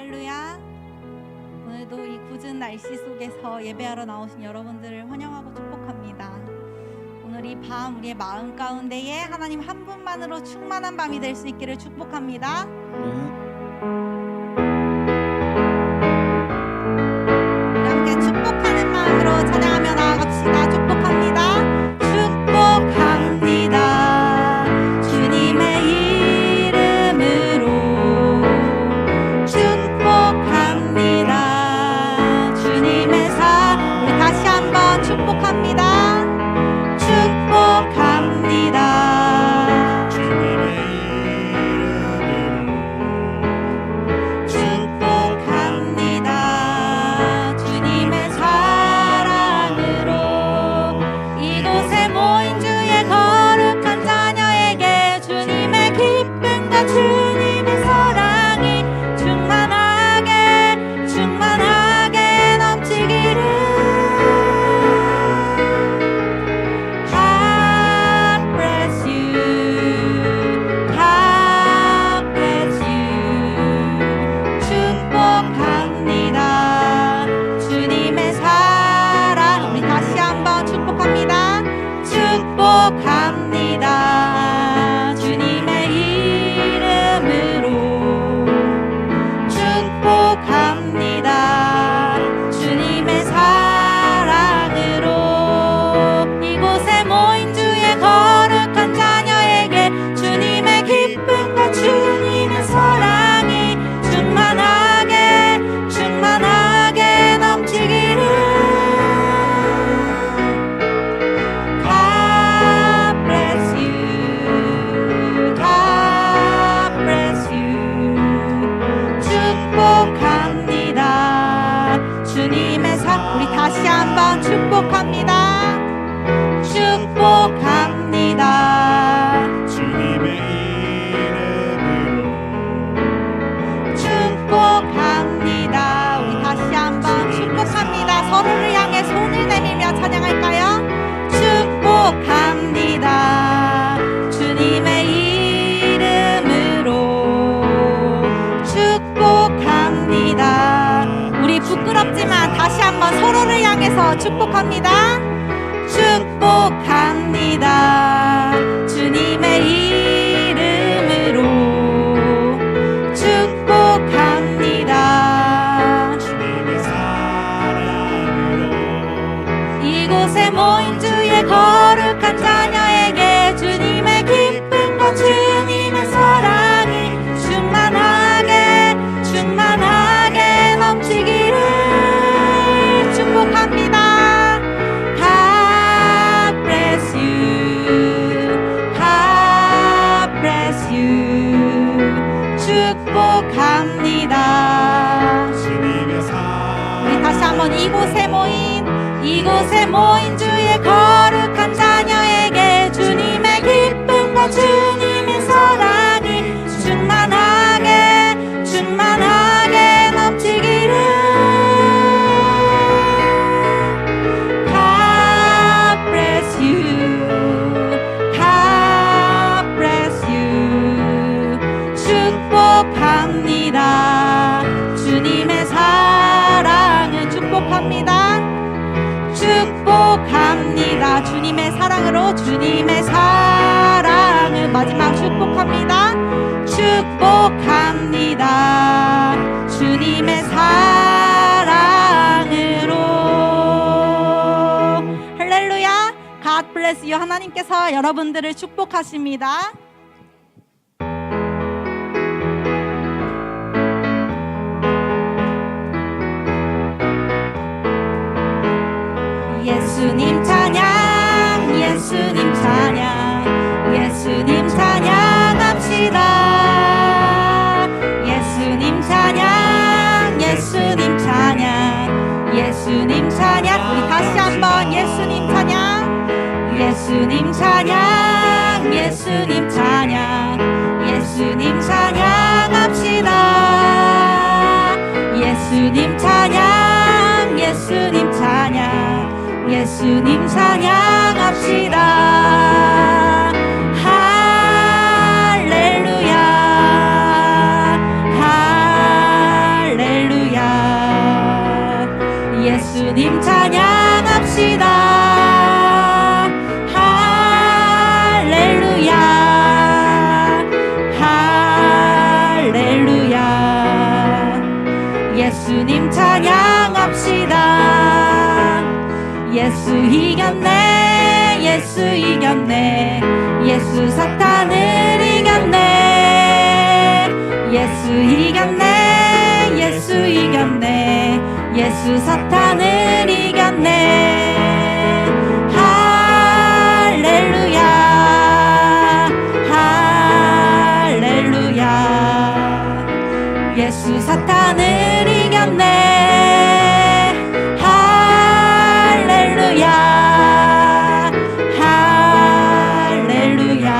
할렐루야. 오늘도 이 굳은 날씨 속에서 예배하러 나오신 여러분들을 환영하고 축복합니다. 오늘 이 밤 우리의 마음 가운데에 하나님 한 분만으로 충만한 밤이 될 수 있기를 축복합니다. 우리 함께 축복하는 마음으로 찬양하며 나아갑시다. 축복합니다. 축복합니다. 주님의 이름으로 축복합니다. 주님의 우리 다시 한번 축복합니다. 축복합니다. 주님의 이름으로 축복합니다. 주님의 사랑으로 이곳에 모인 주의 거룩한 자녀에게 주님의 기쁨과 주님의 사랑이 충만하게 충만하게 넘치기를. God bless you. God bless you. 축복합니다. 주님의 사랑. 우리 다시 한번 축복합니다. 축복합니다. 주님의 이름으로 축복합니다. 주님의 사랑으로 이곳에 모인 주의 거룩한 자녀에게 주님의 기쁨과 주님의 사랑이 충만하게 충만하게 넘치기를. God bless you. God bless you. 축복합니다. 주님의 우리 다시 한번 축복합니다. 축복합니다. 주님의 이름으로 축복합니다. 우리 다시 한번 축복합니다. 서로를 향해 손을 내밀며 찬양할까요? 축복합니다. 주님의 이름으로 축복합니다. 우리 부끄럽지만 다시 한번 서로를 향해서 축복합니다. 축복합니다. 주님의 이름으로 축복합니다. 주님의 사랑으로 이곳에 모인 주의 거룩한 자녀에게 주님의 기쁨과 주님의 사랑이 충만하게 충만하게 넘치기를. 축복합니다. God bless you. God bless you. 축복합니다. 주님의 사랑 우리 다시 한번 이곳에 모인 주의 거룩한 자녀에게 주님의 기쁨과 주님의 사랑이 충만하게 충만하게 넘치기를. God bless you. God bless you. 축복합니다. 주님의 사랑은 축복합니다. 축복합니다. 주님의 사랑으로 주님의 사랑을 마지막 축복합니다. 축복합니다. 주님의 사랑으로. 할렐루야. God bless you. 하나님께서 여러분들을 축복하십니다. 예수님 찬양, 예수님 찬양, 예수님 찬양합시다. 예수님 찬양, 예수님 찬양, 예수님 찬양. 우리 다시 한번 예수님 찬양, 예수님 찬양, 예수님 찬양, 예수님 찬양합시다. 예수님 찬양, 예수님 찬양, 예수님 찬양합시다. 할렐루야. 할렐루야. 찬양합시다. 할렐루야 할렐루야 예수님 찬양합시다. 예수 이겼네 예수 이겼네 예수 사탄을 이겼네 예수 이겼네 예수 이겼네 예수 사탄을 이겼네. 할렐루야 할렐루야 예수 사탄을 이겼네. 할렐루야 할렐루야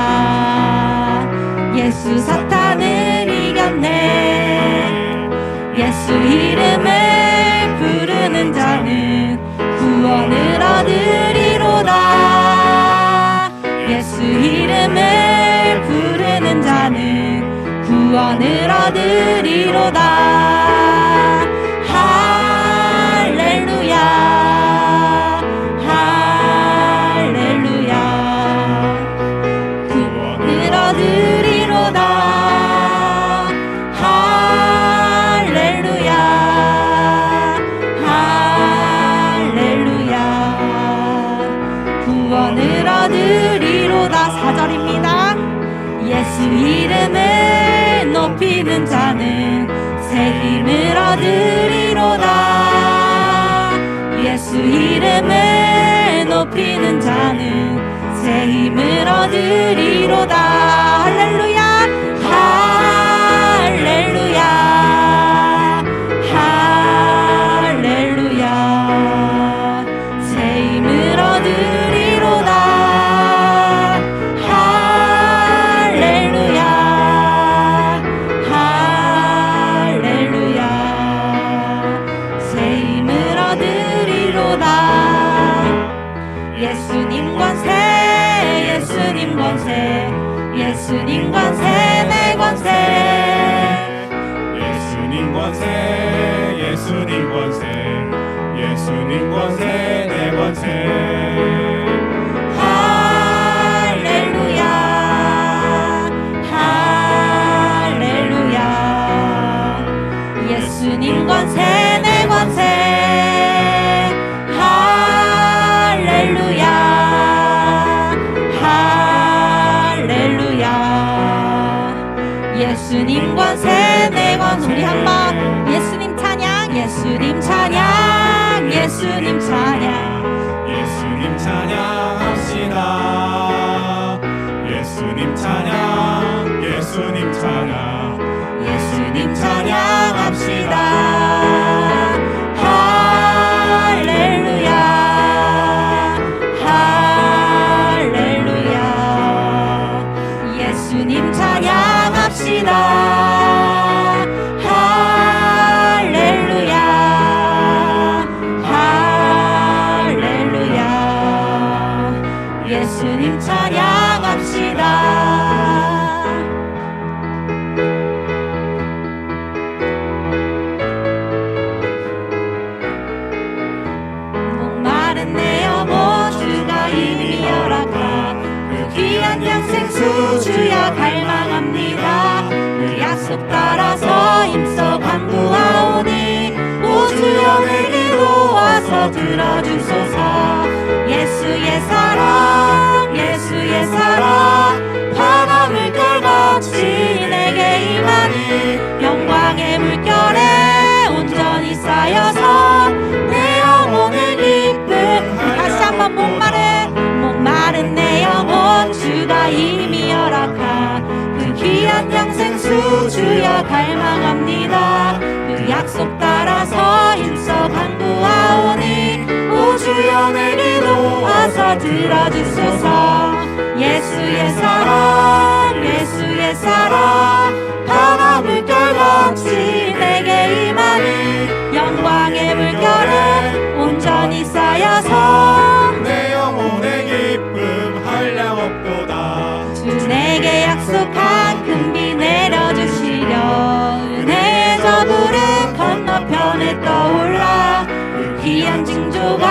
예수 사탄을 이겼네. 예수 이름을 부르는 자는 구원을 얻으리로다. 예수 이름을 부르는 자는 구원을 얻으리로다. 할렐루야 할렐루야 구원을 얻으리로다. 할렐루야 할렐루야 구원을 얻으리로다. 4절입니다. 예수 이름을 높이는 자는 새 힘을 얻으리로다. 예수 이름을 높이는 자는 새 힘을 얻으리로다. 할렐루야 할렐루야 할렐루야 새 힘을 얻으리로다. 할렐루야 할렐루야 새 힘을 얻으리로다. 예수님 권세 예수님 권세 예수님 권세 내 권세 예수님 권세 예수님 권세 예수님 권세 내 권세. 할렐루야 할렐루야 예수님 권세 내 권세. 할렐루야 할렐루야 예수님 권세 내 권세. 우리 한번 예수님 찬양 예수님 찬양 예수님 찬양 예수님 찬양합시다. 예수님 찬양 예수님 찬양 예수님 찬양합시다. 할렐루야 할렐루야 예수님 찬양합시다. 할렐루야 할렐루야 예수님 찬양합시다. 목마른 내 영혼 주가 이미 허락한 그 귀한 영생수 주여 갈망합니다. 그 약속 따라서 힘써 간구하오니 오 주여 내 기도 와서 들어주소서. 예수의 사랑 예수의 사랑 바람을 끌같이 내게 임하니 영광의 물결에 온전히 쌓여서 내 영혼의 기쁨. 다시 한번 목마른 내 영혼 주가 이미 허락한 그 귀한 영생수 주여 갈망합니다. 그 약속 따라서 힘써 간구하오니 오 주여 내 기도 와서 들어주소서. 예수의 사랑 예수의 사랑 바람을 끌같이 내게 임하니 영광의 물결에 온전히 쌓여서 내 영혼의 기쁨 한량없도다. 주 내게 약속한 금비 내려주시려 은혜의 저구름 건너편에 떠올라 그 귀한 징조가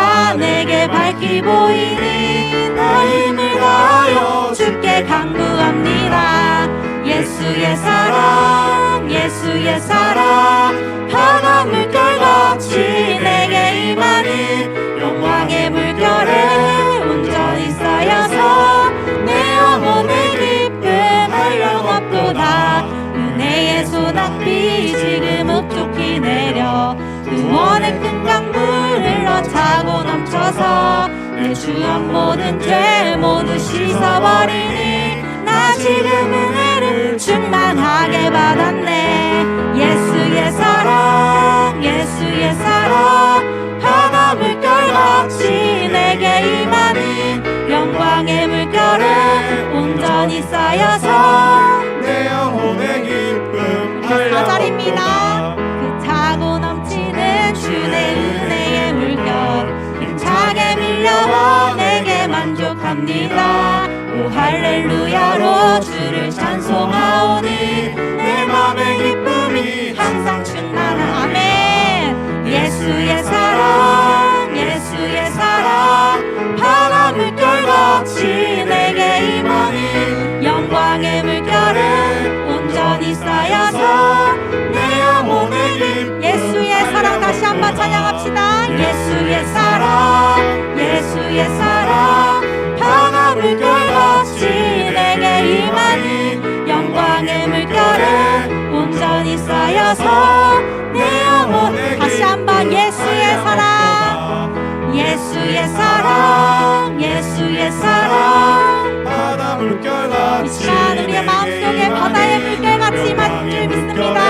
보이니 나 힘을 다하여 주께 간구합니다. 예수의 사랑 예수의 사랑 바다 물결같이 내게 임하니 영광의 물결에 온전히 쌓여서 내 영혼의 기쁨 한량없도다. 은혜의 소낙비 지금 흡족히 내려 구원의 큰 강물 흘러차고 넘쳐서 내 주한 모든 죄 모두 씻어버리니 나 지금 은혜를 충만하게 받았네. 예수의 사랑 예수의 사랑 바다 물결같이 내게 임하니 영광의 물결에 온전히 쌓여서 내 영혼의 기쁨 사절입니다. 그 차고 넘치는 주의 은혜의 물결 힘차게 밀려와 내게 만족합니다. 오 할렐루야로 주를 찬송하오니 내 맘의 기쁨이 항상 충만한 아멘. 예수의 사랑 예수의 사랑 바다 물결같이 내게 임하니 영광의 물결에 온전히 쌓여서 내 영혼의 기쁨 예수의 사랑 다시 한번 찬양합시다. 예수의 사랑 예수의 사랑 바다 물결같이 내게 임하니 영광의 물결에 온전히 쌓여서 내 영혼 다시 한번 예수의 사랑 예수의 사랑 예수의 사랑 바다 물결같이 이 시간 우리의 마음속에 바다의 물결같이 임하는 줄 믿습니다.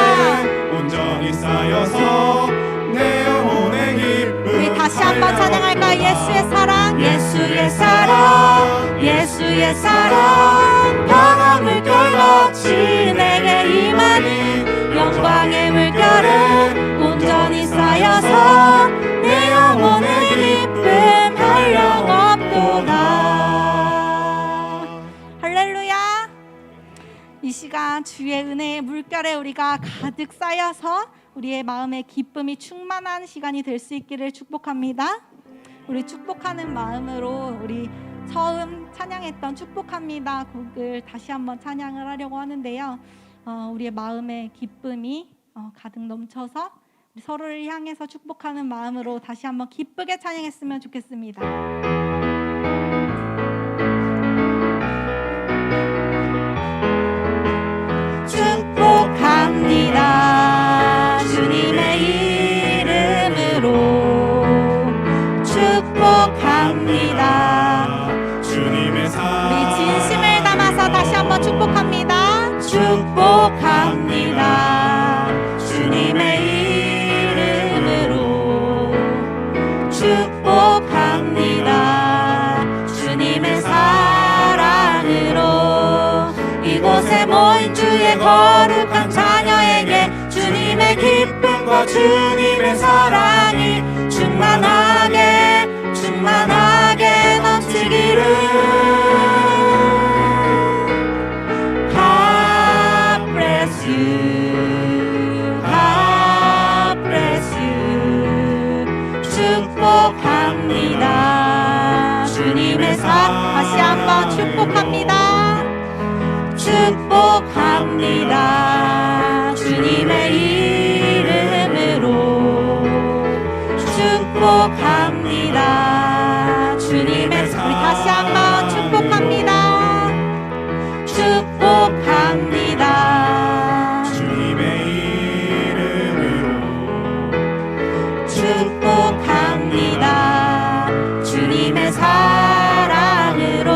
온전히 쌓여서 내 영혼의 기쁨 우리 다시 한번 찬양할까? 예수의 사랑 예수의 사랑 예수의 사랑 바다 물결같이 내게 임하니 영광의 물결에 온전히 쌓여서 내 영혼의 기쁨 한량없도다. 할렐루야. 이 시간 주의 은혜의 물결에 우리가 가득 쌓여서 우리의 마음의 기쁨이 충만한 시간이 될 수 있기를 축복합니다. 우리 축복하는 마음으로 우리 처음 찬양했던 축복합니다 곡을 다시 한번 찬양을 하려고 하는데요. 우리의 마음의 기쁨이 가득 넘쳐서 우리 서로를 향해서 축복하는 마음으로 다시 한번 기쁘게 찬양했으면 좋겠습니다. 축복합니다 주님의 이름으로 축복합니다. 주님의 사랑 우리 진심을 담아서 다시 한번 축복합니다. 축복합니다 주님의 이름으로 축복합니다 주님의 사랑으로 이곳에 모인 주의 거룩한 자녀에게 주님의 기쁨과 주님의 사랑이 충만하게 충만하게 넘치기를. God bless you, God bless you. 축복합니다 주님의 다시 한번 축복합니다. 축복합니다 주님의 이름으로 축복합니다 주님의 우리 다시 한번 축복합니다. 축복합니다 주님의 이름으로 축복합니다 주님의 사랑으로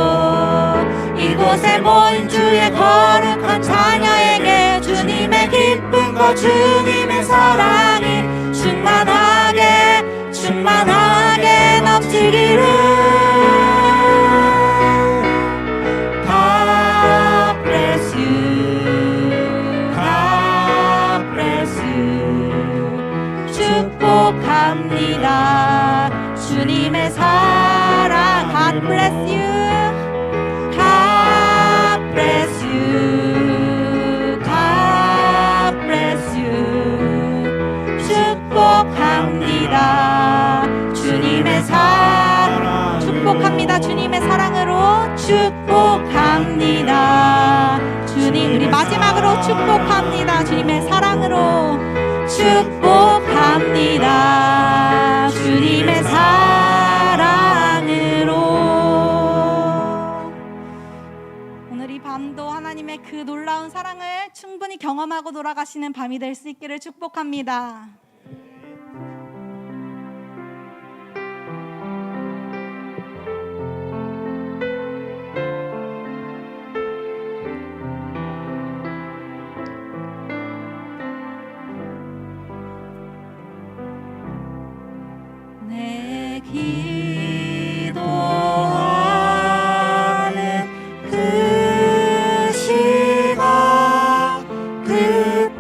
이곳에 모인 주의 거룩한 자녀에게 주님의 기쁨과 주님의 사랑이 충만하게 충만하게 넘치기를. God bless you, God bless you. 축복합니다 주님의 사랑. God bless you, God bless you, God bless you. 축복합니다 주님의 사랑. 축복합니다. 주님, 우리 마지막으로 축복합니다. 주님의 사랑으로 축복합니다. 주님의 사랑으로. 오늘 이 밤도 하나님의 그 놀라운 사랑을 충분히 경험하고 돌아가시는 밤이 될 수 있기를 축복합니다. 내 기도하는 그 시각 그때가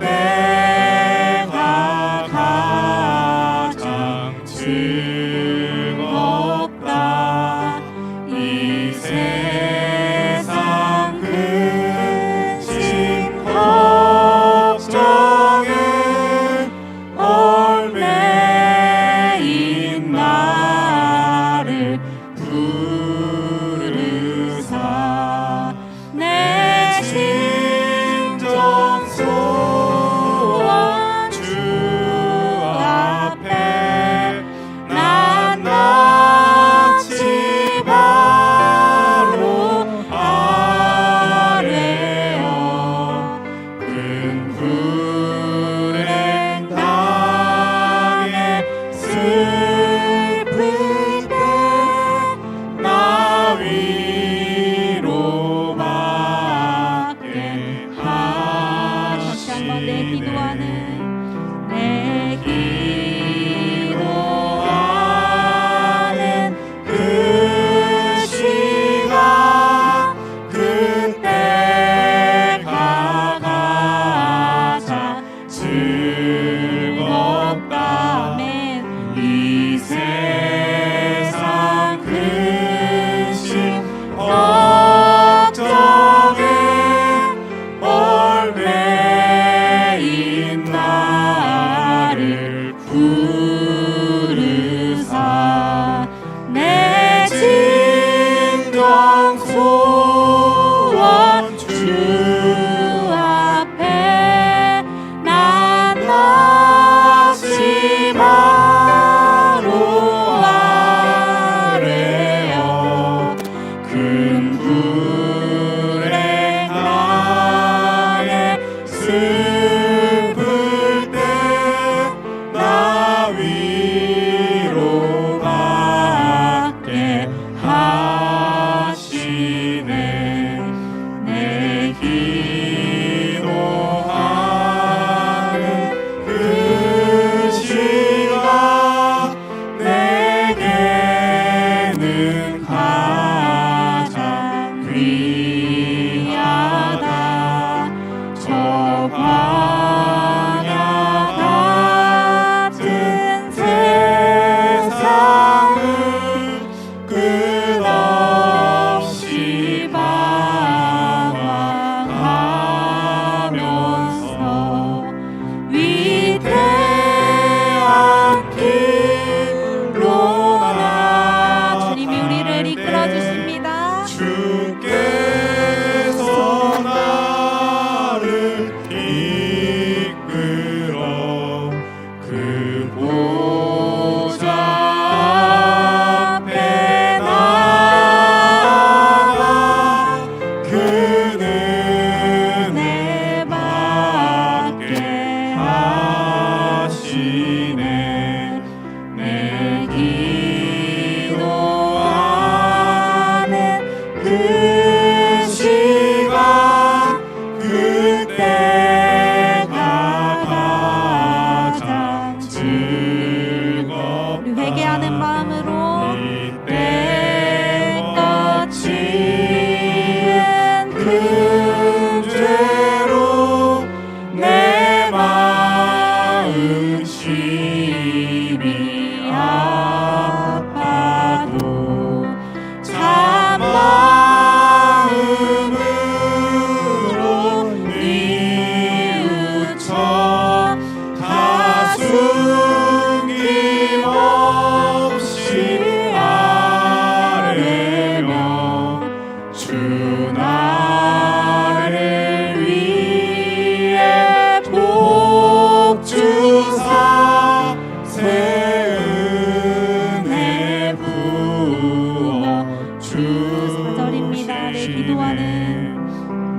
4절입니다.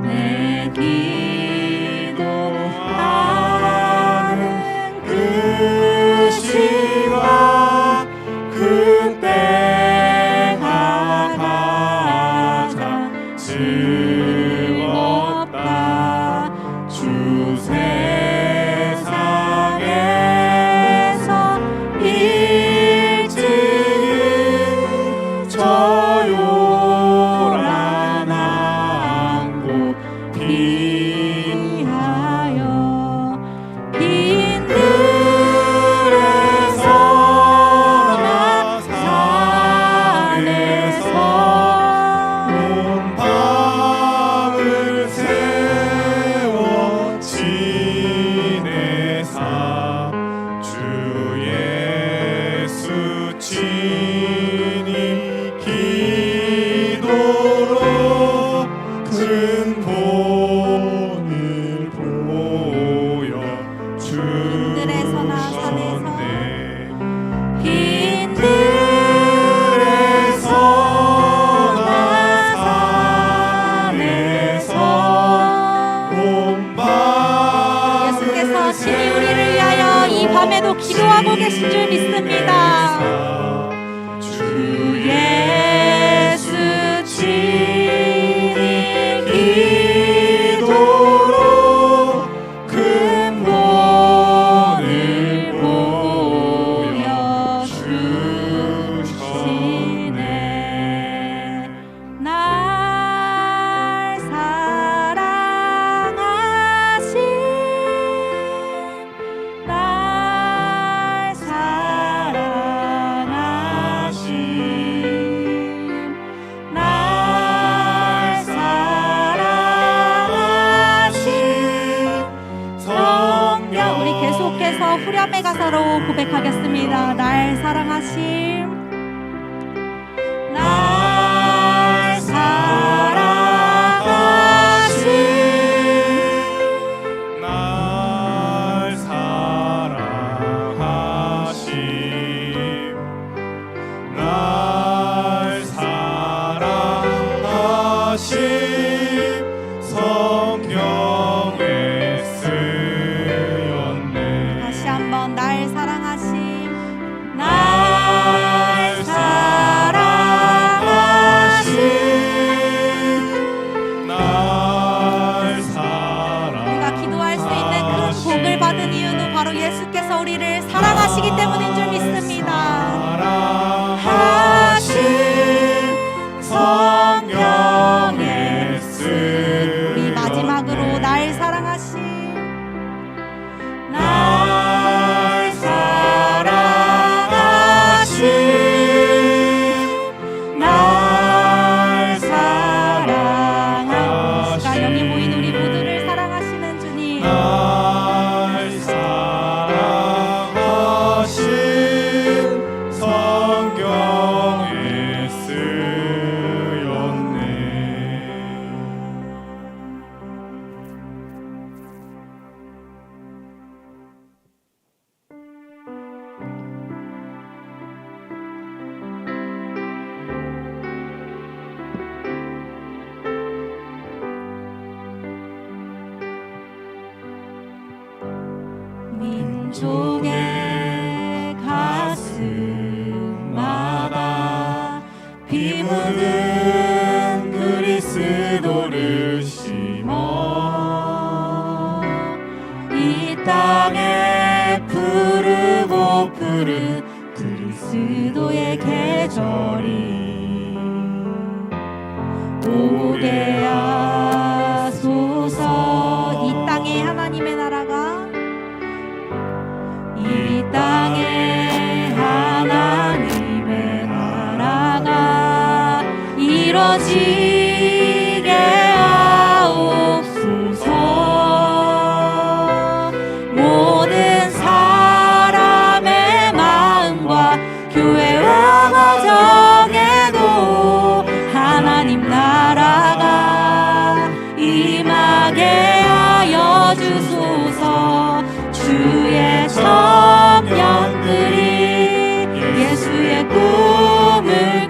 내 기도하는 그 시각 그때가 가장 즐겁다. 주 세상에서 일찍이 저 요란한 곳 피하여 빈 들에서나 산에서 온 밤을 세워 지내사 주 예수 친히 기도로 큰 본을 보여 들에서나 산에서 주셨네. 빈 들에서나 산에서 온 밤을 예수께서 친히 우리를 위하여 이 밤에도 기도하고 계신 줄 믿습니다. 주 예수 친히 기도로 큰 본을 보여 주셨네. 날 사랑하신 날 사랑하신 날 사랑하신 성령 우리 계속해서 후렴의 가사로 고백하겠습니다. 날 사랑하심 날 사랑하심 날 사랑하심 날 사랑하심 성령에 쓰였네. 다시 한번 날 사랑하심 날 사랑하심 날 우리가 기도할 수 있는 큰 복을 받은 이유는 바로 예수께서 우리를 사랑하시기 때문인 줄 믿습니다. 사랑하심 성령의 우리 마지막으로 날 사랑하심 날 사랑하심 날 사랑하심 시간 여기 사랑하심 모인 우리 모두를 사랑하시는 주님 날 사랑하심 성경에 쓰였네. 민족의 가슴마다 피 묻은 그리스도를 심어 이 땅에 푸르고 푸른 그리스도의 계절이 오게 하소서. 이 땅에 하나님의 나라가 이 땅에 하나님의 나라가 이뤄지게 하옵소서. 모든 사람의 마음과 교회와 가정에도 하나님 나라가 임하게 하여 주소서. 주의 청년들이 예수의 꿈을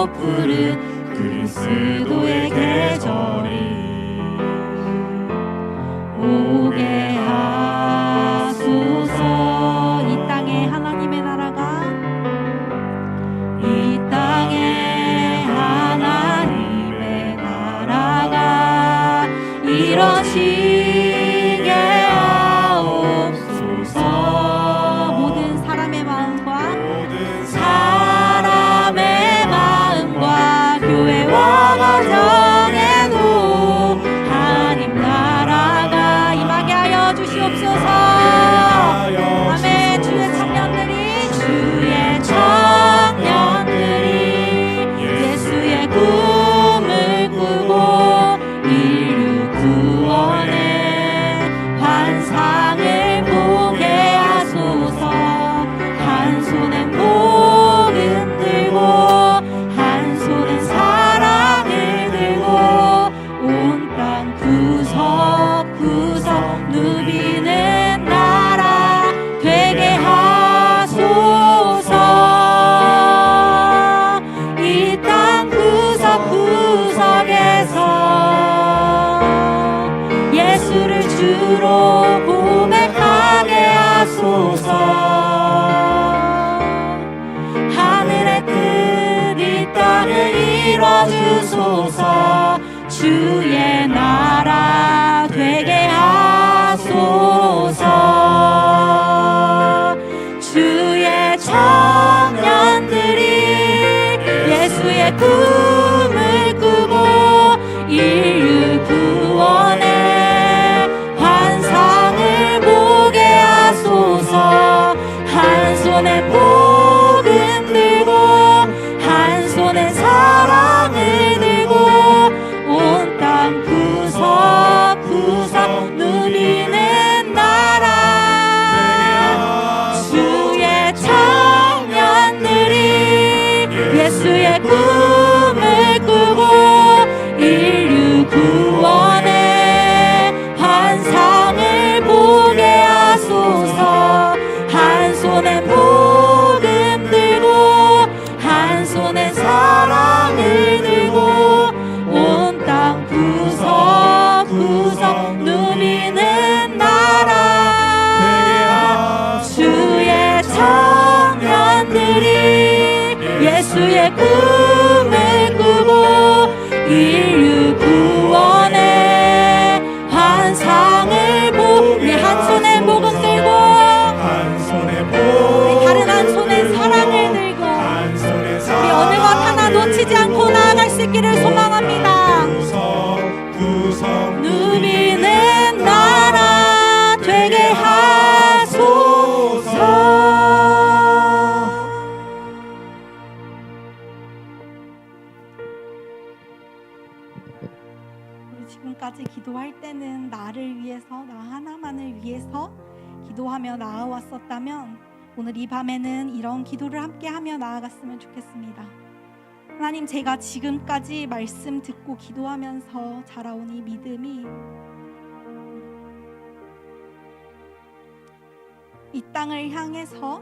이름으로 부른 그리스도의 계절이 오게 하소서. 이 땅에 하나님의 나라가, 이 땅에 하나님의 나라가 이뤄지게 하옵소서. 모든 사람의 마음과 교회와 가정에도 하나님 나라가 임하게 하여 주시옵소서. 아멘. 주의 청년들이 예수의 꿈을 꾸고 인류 구원의 환상을 보게 하소서. 한 손에 복음 들고 한 손에 사랑을 들고 온 땅 구석구석 누비는 나라 되게 하소서. 이 땅 구석구석에서 예수를 주로 고백하게 하소서. 하늘의 뜻 이 땅을 이뤄주소서. 주의 나라 되게 하소서. 주의 청년들이 예수의 꿈을 꾸고 인류 구원의 환상을 보게 하소서. 한 손에 복음 들고 한 손에 사랑을 들고 온 땅 구석구석 누리는 나라. 주의 청년들이 예수의 꿈을 꾸고 인류 구원의 환상을 보게 하소서. 한 손에 복음 들고 한 손에 사랑을 들고 온 땅 구석구석 누리는 나라. 주의 청년들이 예수의 꿈을 꾸고 인류 구원의 환상을 보게. 한 손에 복음 들고 다른 한 손에 사랑을 들고 우리 어느 것 하나 놓치지 않고 나아갈 수 있기를 소망합니다. 누비는 나라 되게 하소서. 우리 지금까지 기도할 때는 나를 위해서, 나 하나만을 위해서 기도하며 나아왔었다면 오늘 이 밤에는 이런 기도를 함께 하며 나아갔으면 좋겠습니다. 하나님, 제가 지금까지 말씀 듣고 기도하면서 자라온 이 믿음이 이 땅을 향해서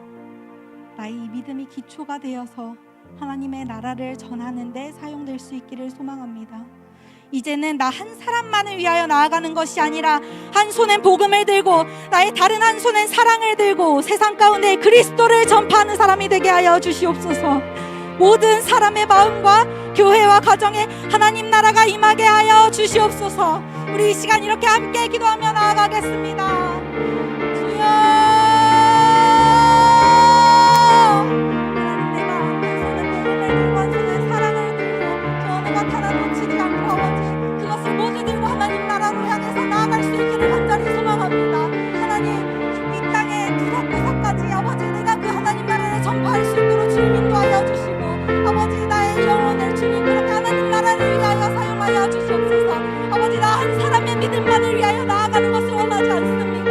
나의 이 믿음이 기초가 되어서 하나님의 나라를 전하는 데 사용될 수 있기를 소망합니다. 이제는 나 한 사람만을 위하여 나아가는 것이 아니라 한 손엔 복음을 들고 나의 다른 한 손엔 사랑을 들고 세상 가운데 그리스도를 전파하는 사람이 되게 하여 주시옵소서. 모든 사람의 마음과 교회와 가정에 하나님 나라가 임하게 하여 주시옵소서. 우리 이 시간 이렇게 함께 기도하며 나아가겠습니다. 주여, 하나님, 내가 한 손에 복음을 들고 한 손에 사랑을 들고 그 어느 것 하나 놓치지 않고 아버지 그것을 모두 들고 하나님 나라로 향해서 나아갈 수 있기를 간절히 소망합니다. 하나님, 이 땅의 구석구석까지 아버지 내가 그 하나님 나라를 전파할 수 있도록 주님 인도하여 주시고 아버지 나의 영혼을 주님 그렇게 하나님 나라를 위하여 사용하여 주시옵소서. 아버지 나 한 사람의 믿음만을 위하여 나아가는 것을 원하지 않습니다.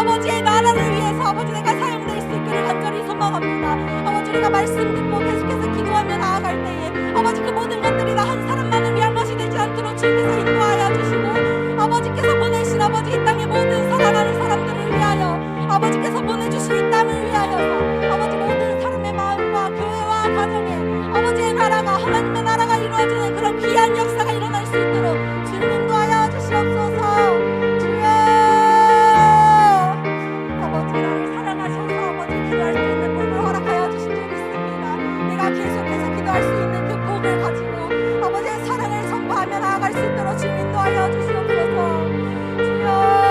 아버지의 나라를 위해서 아버지 내가 사용될 수 있기를 간절히 소망합니다. 아버지 우리가 말씀 듣고 계속해서 기도하며 나아갈 때에 아버지 그 모든 것들이 나 한 사람만을 위한 것이 되지 않도록 주님께서 인도하여 주시고 아버지께서 보내신 아버지 이 땅의 모든 사랑하는 사람들을 위하여 아버지께서 보내주신 이 땅을 위하여 아버지 모든 사람의 마음과 교회와 가정에 아버지의 나라가 하나님의 이루어지는 그런 귀한 역사가 일어날 수 있도록 주님 인도하여 주시옵소서. 주여 아버지 나를 사랑하셔서 아버지 기도할 수 있는 복을 허락하여 주신 줄 믿습니다. 내가 계속해서 기도할 수 있는 그 복을 가지고 아버지의 사랑을 선포하며 나아갈 수 있도록 주님 인도하여 주시옵소서. 주여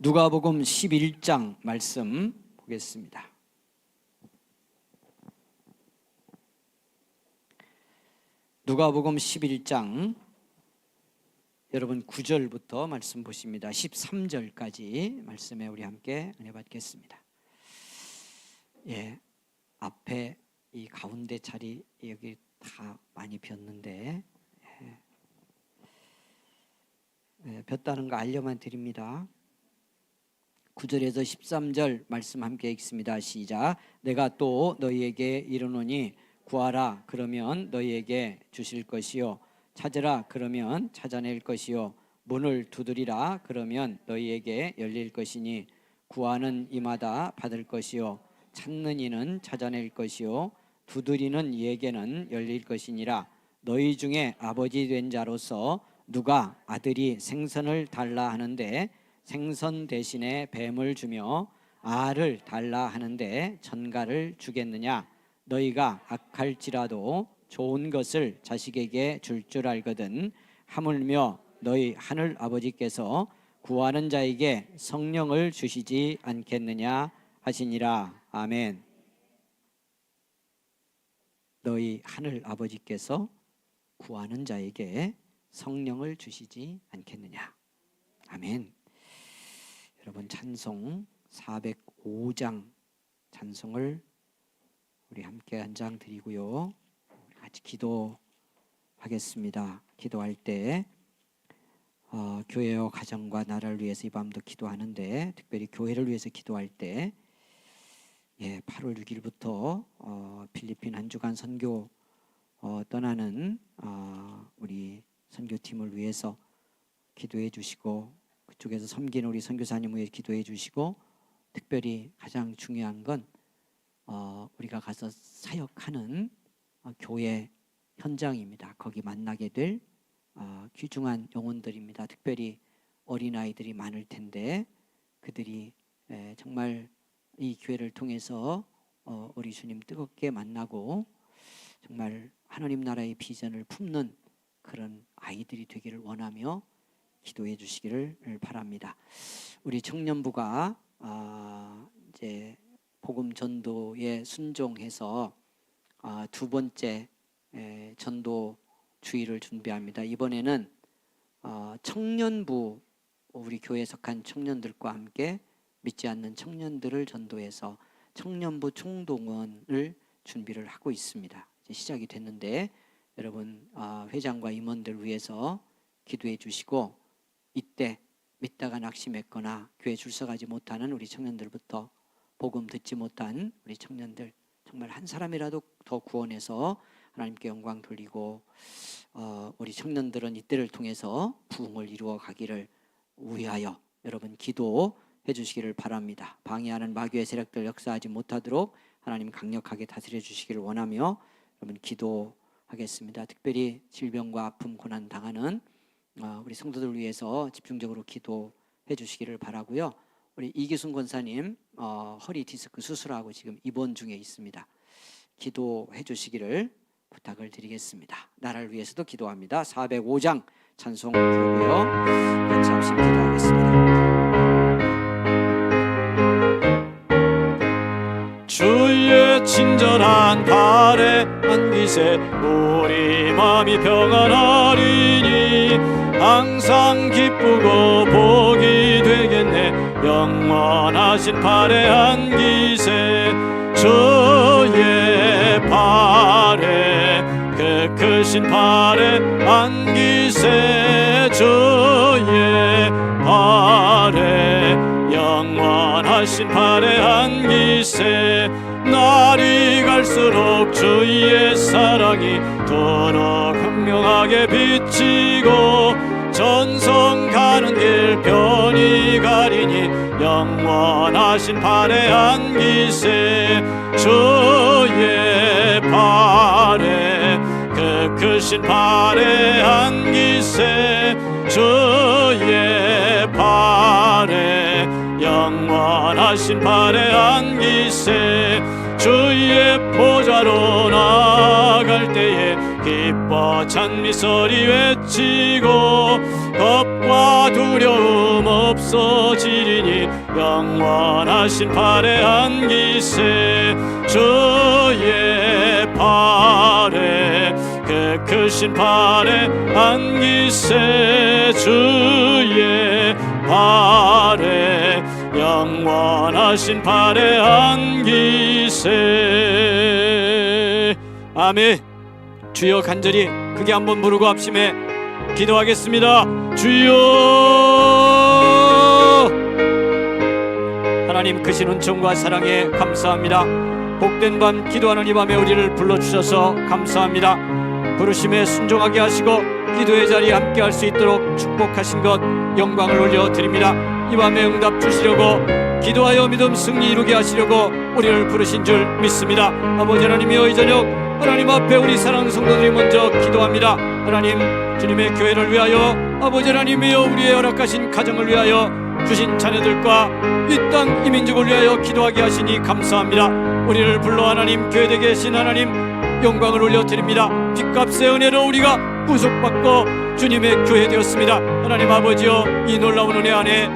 누가복음 11장 말씀 보겠습니다. 누가복음 11장 여러분 9절부터 말씀 보십니다. 13절까지 말씀에 우리 함께 은혜 받겠습니다. 예, 앞에 이 가운데 자리 여기 다 많이 비었는데 폈다는 거 알려만 드립니다. 9절에서 13절 말씀 함께 읽습니다. 시작. 내가 또 너희에게 이르노니 구하라 그러면 너희에게 주실 것이요 찾으라 그러면 찾아낼 것이요 문을 두드리라 그러면 너희에게 열릴 것이니 구하는 이마다 받을 것이요 찾는 이는 찾아낼 것이요 두드리는 이에게는 열릴 것이니라. 너희 중에 아버지 된 자로서 누가 아들이 생선을 달라 하는데 생선 대신에 뱀을 주며 알을 달라 하는데 전갈을 주겠느냐? 너희가 악할지라도 좋은 것을 자식에게 줄 줄 알거든 하물며 너희 하늘 아버지께서 구하는 자에게 성령을 주시지 않겠느냐 하시니라. 아멘. 너희 하늘 아버지께서 구하는 자에게 성령을 주시지 않겠느냐. 아멘. 여러분 찬송 405장 찬송을 우리 함께 한 장 드리고요. 같이 기도하겠습니다. 기도할 때 교회와 가정과 나라를 위해서 이 밤도 기도하는데 특별히 교회를 위해서 기도할 때 8월 6일부터 필리핀 한 주간 선교 떠나는 우리 선교팀을 위해서 기도해 주시고 그쪽에서 섬기는 우리 선교사님을 위해 기도해 주시고 특별히 가장 중요한 건 우리가 가서 사역하는 교회 현장입니다. 거기 만나게 될 귀중한 영혼들입니다. 특별히 어린아이들이 많을 텐데 그들이 정말 이 기회를 통해서 우리 주님 뜨겁게 만나고 정말 하나님 나라의 비전을 품는 그런 아이들이 되기를 원하며 기도해 주시기를 바랍니다. 우리 청년부가 이제 복음 전도에 순종해서 두 번째 전도 주일을 준비합니다. 이번에는 청년부 우리 교회에 속한 청년들과 함께 믿지 않는 청년들을 전도해서 청년부 총동원을 준비를 하고 있습니다. 이제 시작이 됐는데 여러분 회장과 임원들 위해서 기도해 주시고 이때 믿다가 낙심했거나 교회 출석하지 못하는 우리 청년들부터 복음 듣지 못한 우리 청년들 정말 한 사람이라도 더 구원해서 하나님께 영광 돌리고 우리 청년들은 이때를 통해서 부흥을 이루어 가기를 위하여 여러분 기도해 주시기를 바랍니다. 방해하는 마귀의 세력들 역사하지 못하도록 하나님 강력하게 다스려 주시기를 원하며 여러분 기도하겠습니다. 특별히 질병과 아픔 고난 당하는 우리 성도들 위해서 집중적으로 기도해 주시기를 바라고요. 우리 이기순 권사님 허리 디스크 수술하고 지금 입원 중에 있습니다. 기도해 주시기를 부탁을 드리겠습니다. 나라를 위해서도 기도합니다. 405장 찬송 부르고요. 같이 합심 기도하겠습니다. 주의 친절한 발에 안기세 우리 마음이 평안하리니 항상 기쁘고 복이 되겠네. 영원하신 발에 안기세 주의 발에 그 크신 발에 안기세 주의 발에 영원하신 발에 안기세. 날이 갈수록 주의 사랑이 더욱 극명하게 비치고 전성 가는 길 편히 가리니 영원하신 발에 안기세 주의 발에 그 크신 발에 안기세 주의 발에 영원하신 발에 안기세. 주의 보좌로 나아갈 때에 기뻐 찬미 소리 외치고 겁과 두려움 없어지리니 영원하신 발에 안기세 주의 발에 그 크신 발에 안기세 주의 발에 영원하신 발에 안기세. 아멘. 주여 간절히 크게 한번 부르고 합심해 기도하겠습니다. 주여. 하나님 크신 은총과 사랑에 감사합니다. 복된 밤 기도하는 이 밤에 우리를 불러주셔서 감사합니다. 부르심에 순종하게 하시고 기도의 자리에 함께 할 수 있도록 축복하신 것 영광을 올려드립니다. 이 밤에 응답 주시려고 기도하여 믿음 승리 이루게 하시려고 우리를 부르신 줄 믿습니다. 아버지 하나님이여 이 저녁 하나님 앞에 우리 사랑하는 성도들이 먼저 기도합니다. 하나님 주님의 교회를 위하여 아버지 하나님이여 우리의 허락하신 가정을 위하여 주신 자녀들과 이 땅 이민족을 위하여 기도하게 하시니 감사합니다. 우리를 불러 하나님 교회에 계신 하나님 영광을 올려드립니다. 빚값의 은혜로 우리가 구속받고 주님의 교회 되었습니다. 하나님 아버지여 이 놀라운 은혜 안에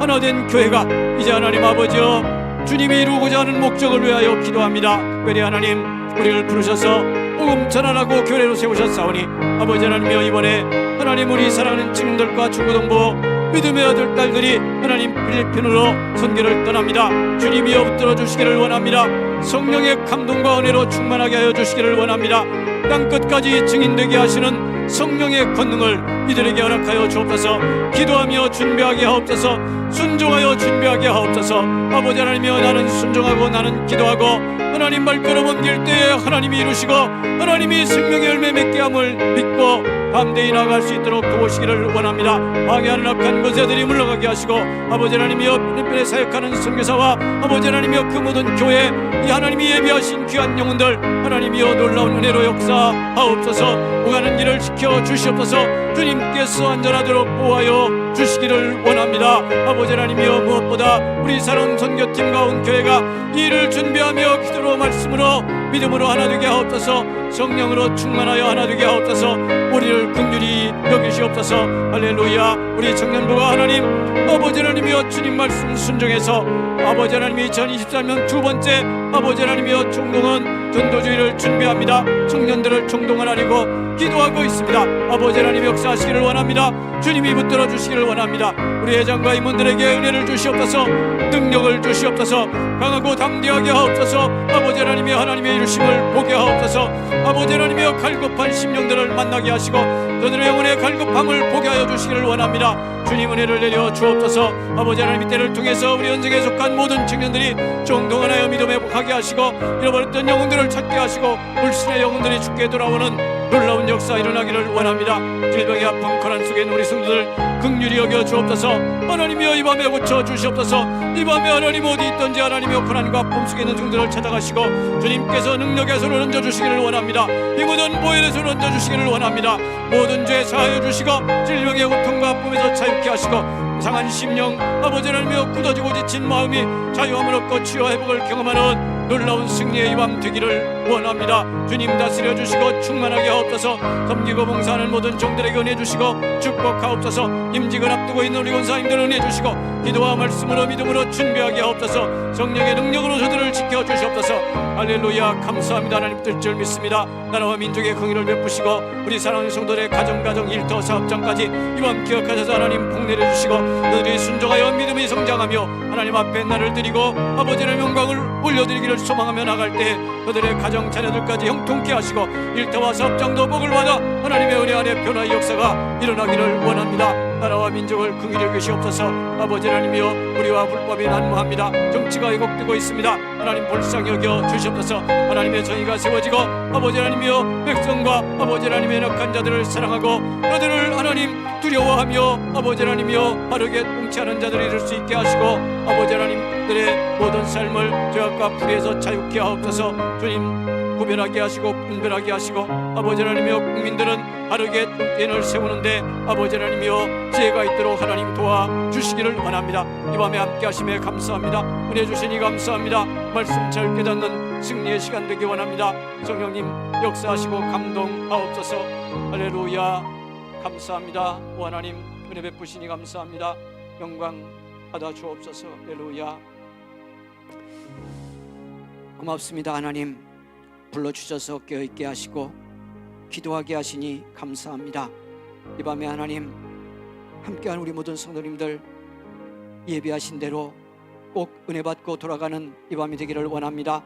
하나된 교회가 이제 하나님 아버지여 주님이 이루고자 하는 목적을 위하여 기도합니다. 특별히 하나님 우리를 부르셔서 복음 전환하고 교회로 세우셨사오니 아버지 하나님이여 이번에 하나님 우리 사랑하는 친구들과 중고등부 믿음의 아들 딸들이 하나님 필리핀으로 선교를 떠납니다. 주님이여 붙들어 주시기를 원합니다. 성령의 감동과 은혜로 충만하게 하여 주시기를 원합니다. 땅끝까지 증인되게 하시는 성령의 권능을 이들에게 허락하여 주옵소서. 기도하며 준비하게 하옵소서. 순종하여 준비하게 하옵소서. 아버지 하나님이여 나는 순종하고 나는 기도하고 하나님 발걸음 옮길 때에 하나님이 이루시고 하나님이 생명의 열매 맺게 함을 믿고 밤대히 나아갈 수 있도록 도우시기를 원합니다. 방해하는 악한 권세들이 물러가게 하시고 아버지 하나님이여 필리핀에 사역하는 선교사와 아버지 하나님이여 그 모든 교회 이 하나님이 예비하신 귀한 영혼들 하나님이여 놀라운 은혜로 역사하옵소서. 오가는 길을 지켜주시옵소서. 주님께서 안전하도록 보호하여 주시기를 원합니다. 아버지 하나님이여 무엇보다 우리 사랑하는 선교팀과 온 교회가 이 일을 준비하며 기도로 말씀으로 믿음으로 하나 되게 하옵소서. 성령으로 충만하여 하나 되게 하옵소서. 우리를 긍휼히 여기시옵소서. 할렐루야. 우리 청년부가 하나님 아버지 하나님이여 주님 말씀 순종해서 아버지 하나님이 2023년 두 번째 아버지 하나님이여 총동원 전도주의를 준비합니다. 청년들을 총동원하려고 기도하고 있습니다. 아버지 하나님 역사하시기를 원합니다. 주님이 붙들어 주시기를 원합니다. 우리 회장과 임원들에게 은혜를 주시옵소서. 능력을 주시옵소서. 강하고 담대하게 하옵소서. 아버지 하나님이 하나님의 이루심을 보게 하옵소서. 아버지 하나님이여 갈급한 심령들을 만나게 하시고 그들의 영혼의 갈급함을 보게 하여 주시기를 원합니다. 주님 은혜를 내려 주옵소서. 아버지 하나님 때를 통해서 우리 현장에 속한 모든 청년들이 정동하여 믿음에 복하게 하시고 잃어버렸던 영혼들을 찾게 하시고 불신의 영혼들이 죽게 돌아오는 놀라운 역사 일어나기를 원합니다. 질병의 아픔 고난 속에 있는 우리 성도들 긍휼히 여겨 주옵소서. 하나님이여 이 밤에 고쳐 주시옵소서. 이 밤에 하나님 어디 있든지 하나님이여 고난과 아픔 속에 있는 성도들을 찾아가시고 주님께서 능력의 손을 얹어주시기를 원합니다. 이 모든 보혈의 손을 얹어주시기를 원합니다. 모든 죄 사하여 주시고 질병의 고통과 아픔에서 자유케 하시고 상한 심령 아버지 하나님이여 굳어지고 지친 마음이 자유함을 얻고 치유와 회복을 경험하는 놀라운 승리의 이 밤 되기를 원합니다. 주님 다스려 주시고 충만하게 하옵소서. 섬기고 봉사하는 모든 종들에게 은혜 주시고 축복하옵소서. 임직을 앞두고 있는 우리 권사님들 은혜 주시고 기도와 말씀으로 믿음으로 준비하게 하옵소서. 성령의 능력으로 저들을 지켜주시옵소서. 할렐루야. 감사합니다. 하나님 뜰 줄 믿습니다. 나라와 민족의 긍휼을 베푸시고 우리 사랑하는 성도들의 가정 일터 사업장까지 이 밤 기억하셔서 하나님 복 내려주시고 그들이 순종하여 믿음이 성장하며 하나님 앞에 나를 드리고 아버지의 영광을 올려드리기를 소망하며 나갈 때 그들의 가정 자녀들까지 형통케 하시고 일터와 사업장도 복을 받아 하나님의 은혜 안에 변화의 역사가 일어나기를 원합니다. 나라와 민족을 긍휼히 여기시옵소서. 아버지 하나님이여 우리와 불법이 난무합니다. 정치가 왜곡되고 있습니다. 하나님 불쌍히 여겨 주시옵소서. 하나님의 정의가 세워지고 아버지 하나님이여 백성과 아버지 하나님의 악한 자들을 사랑하고 그들을 하나님 두려워하며 아버지 하나님이여 바르게 통치하는 자들이 이룰 수 있게 하시고 아버지 하나님들의 모든 삶을 죄악과 불의에서 자유케 하옵소서. 주님 구별하게 하시고 분별하게 하시고 아버지 하나님이여 국민들은 바르게 통행을 세우는데 아버지 하나님이여 지혜가 있도록 하나님 도와주시기를 원합니다. 이 밤에 함께 하심에 감사합니다. 은혜 주시니 감사합니다. 말씀 잘 깨닫는 승리의 시간 되기 원합니다. 성령님 역사하시고 감동하옵소서. 할렐루야. 감사합니다. 오 하나님 은혜 베푸시니 감사합니다. 영광 받아 주옵소서. 할렐루야. 고맙습니다. 하나님 불러주셔서 깨어있게 하시고 기도하게 하시니 감사합니다. 이 밤에 하나님 함께한 우리 모든 성도님들 예비하신 대로 꼭 은혜 받고 돌아가는 이 밤이 되기를 원합니다.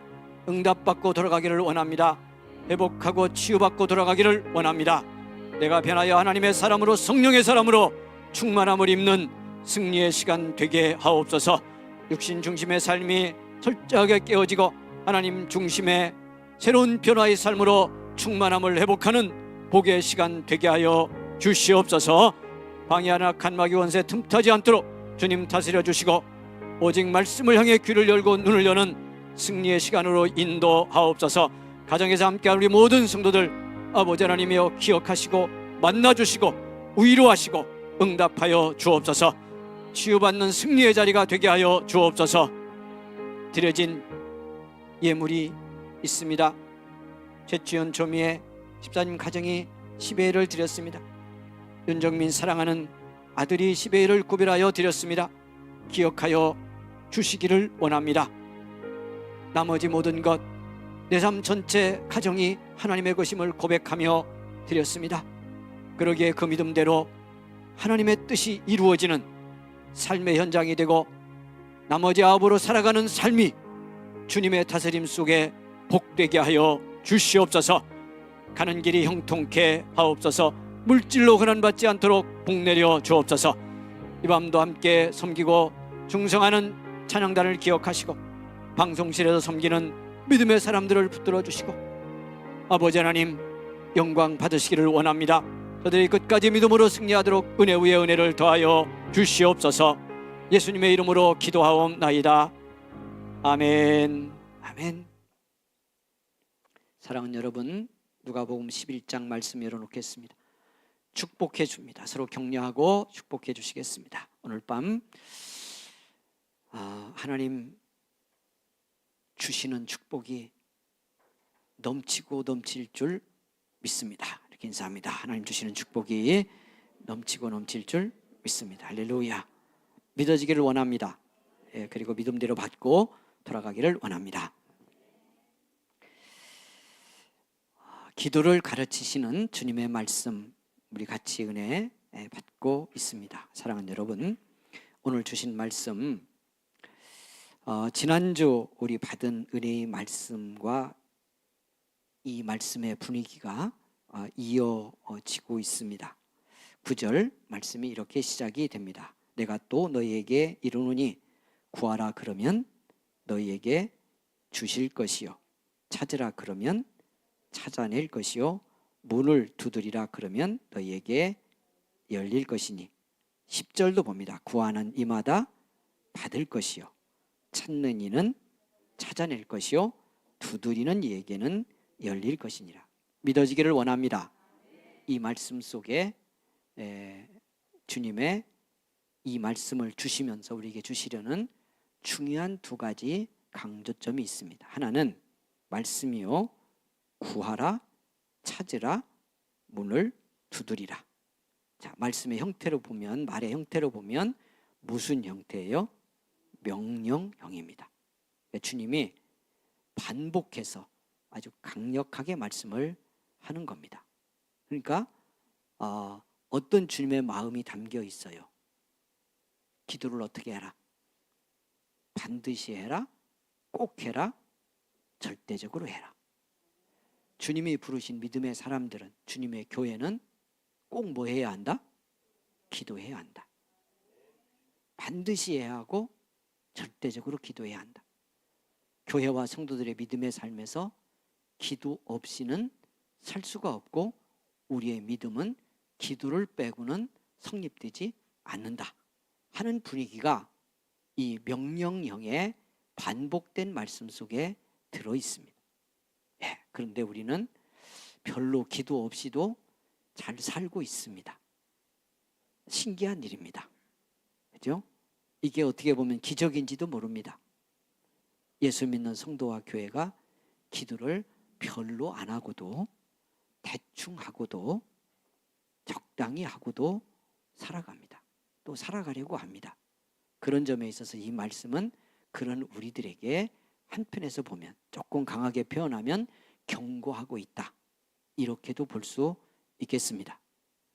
응답받고 돌아가기를 원합니다. 회복하고 치유받고 돌아가기를 원합니다. 내가 변하여 하나님의 사람으로 성령의 사람으로 충만함을 입는 승리의 시간 되게 하옵소서. 육신 중심의 삶이 철저하게 깨어지고 하나님 중심의 새로운 변화의 삶으로 충만함을 회복하는 복의 시간 되게 하여 주시옵소서. 방해하는 악한 마귀 원세 틈타지 않도록 주님 다스려 주시고 오직 말씀을 향해 귀를 열고 눈을 여는 승리의 시간으로 인도하옵소서. 가정에서 함께한 우리 모든 성도들 아버지 하나님이여 기억하시고 만나주시고 위로하시고 응답하여 주옵소서. 치유받는 승리의 자리가 되게 하여 주옵소서. 드려진 예물이 있습니다. 최치현 조미의 집사님 가정이 10회를 드렸습니다. 윤정민 사랑하는 아들이 10회를 구별하여 드렸습니다. 기억하여 주시기를 원합니다. 나머지 모든 것 내 삶 전체 가정이 하나님의 것임을 고백하며 드렸습니다. 그러기에 그 믿음대로 하나님의 뜻이 이루어지는 삶의 현장이 되고 나머지 아홉으로 살아가는 삶이 주님의 다스림 속에 복되게 하여 주시옵소서. 가는 길이 형통케 하옵소서. 물질로 고난받지 않도록 복 내려 주옵소서. 이 밤도 함께 섬기고 충성하는 찬양단을 기억하시고 방송실에서 섬기는 믿음의 사람들을 붙들어 주시고 아버지 하나님 영광 받으시기를 원합니다. 저들이 끝까지 믿음으로 승리하도록 은혜 위에 은혜를 더하여 주시옵소서. 예수님의 이름으로 기도하옵나이다. 아멘. 아멘. 사랑하는 여러분, 누가복음 11장 말씀 열어놓겠습니다. 축복해 줍니다. 서로 격려하고 축복해 주시겠습니다. 오늘 밤 하나님 주시는 축복이 넘치고 넘칠 줄 믿습니다. 이렇게 인사합니다. 하나님 주시는 축복이 넘치고 넘칠 줄 믿습니다. 할렐루야. 믿어지기를 원합니다. 그리고 믿음대로 받고 돌아가기를 원합니다. 기도를 가르치시는 주님의 말씀 우리 같이 은혜 받고 있습니다. 사랑하는 여러분, 오늘 주신 말씀 지난주 우리 받은 은혜의 말씀과 이 말씀의 분위기가 이어지고 있습니다. 9절 말씀이 이렇게 시작이 됩니다. 내가 또 너희에게 이르노니 구하라 그러면 너희에게 주실 것이요 찾으라 그러면 찾아낼 것이요 문을 두드리라 그러면 너희에게 열릴 것이니 10절도 봅니다. 구하는 이마다 받을 것이요 찾는 이는 찾아낼 것이요 두드리는 이에게는 열릴 것이니라. 믿어지기를 원합니다. 이 말씀 속에 주님의 이 말씀을 주시면서 우리에게 주시려는 중요한 두 가지 강조점이 있습니다. 하나는 말씀이요 구하라 찾으라 문을 두드리라. 자, 말씀의 형태로 보면 말의 형태로 보면 무슨 형태예요? 명령형입니다. 주님이 반복해서 아주 강력하게 말씀을 하는 겁니다. 그러니까 어떤 주님의 마음이 담겨 있어요? 기도를 어떻게 해라? 반드시 해라? 꼭 해라? 절대적으로 해라. 주님이 부르신 믿음의 사람들은, 주님의 교회는 꼭 뭐 해야 한다? 기도해야 한다. 반드시 해야 하고 절대적으로 기도해야 한다. 교회와 성도들의 믿음의 삶에서 기도 없이는 살 수가 없고 우리의 믿음은 기도를 빼고는 성립되지 않는다 하는 분위기가 이 명령형의 반복된 말씀 속에 들어 있습니다. 그런데 우리는 별로 기도 없이도 잘 살고 있습니다. 신기한 일입니다. 그죠? 이게 어떻게 보면 기적인지도 모릅니다. 예수 믿는 성도와 교회가 기도를 별로 안 하고도 대충 하고도 적당히 하고도 살아갑니다. 또 살아가려고 합니다. 그런 점에 있어서 이 말씀은 그런 우리들에게 한편에서 보면 조금 강하게 표현하면 경고하고 있다. 이렇게도 볼 수 있겠습니다.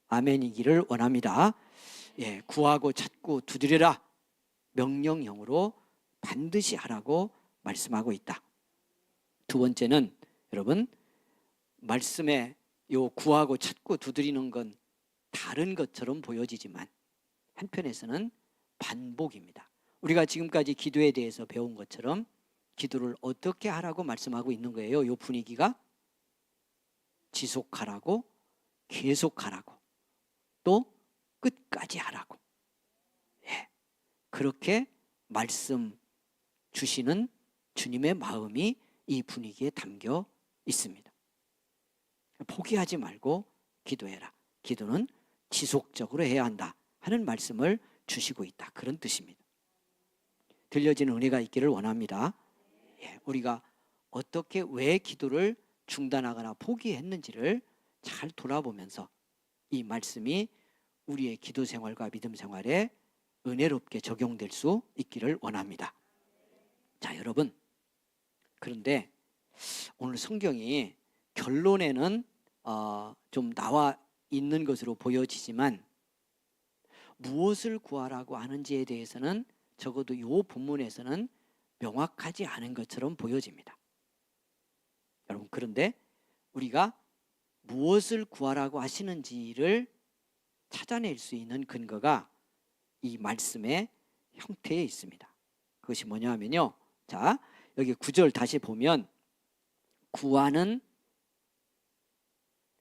아멘이기를 원합니다. 구하고 찾고 두드려라. 명령형으로 반드시 하라고 말씀하고 있다. 두 번째는 여러분 말씀에 요 구하고 찾고 두드리는 건 다른 것처럼 보여지지만 한편에서는 반복입니다. 우리가 지금까지 기도에 대해서 배운 것처럼 기도를 어떻게 하라고 말씀하고 있는 거예요. 요 분위기가 지속하라고, 계속하라고, 또 끝까지 하라고. 그렇게 말씀 주시는 주님의 마음이 이 분위기에 담겨 있습니다. 포기하지 말고 기도해라. 기도는 지속적으로 해야 한다 하는 말씀을 주시고 있다. 그런 뜻입니다. 들려지는 은혜가 있기를 원합니다. 우리가 어떻게 왜 기도를 중단하거나 포기했는지를 잘 돌아보면서 이 말씀이 우리의 기도 생활과 믿음 생활에 은혜롭게 적용될 수 있기를 원합니다. 자, 여러분, 그런데 오늘 성경이 결론에는 좀 나와 있는 것으로 보여지지만 무엇을 구하라고 하는지에 대해서는 적어도 이 본문에서는 명확하지 않은 것처럼 보여집니다. 여러분, 그런데 우리가 무엇을 구하라고 하시는지를 찾아낼 수 있는 근거가 이 말씀의 형태에 있습니다. 그것이 뭐냐 하면요, 자, 여기 9절 다시 보면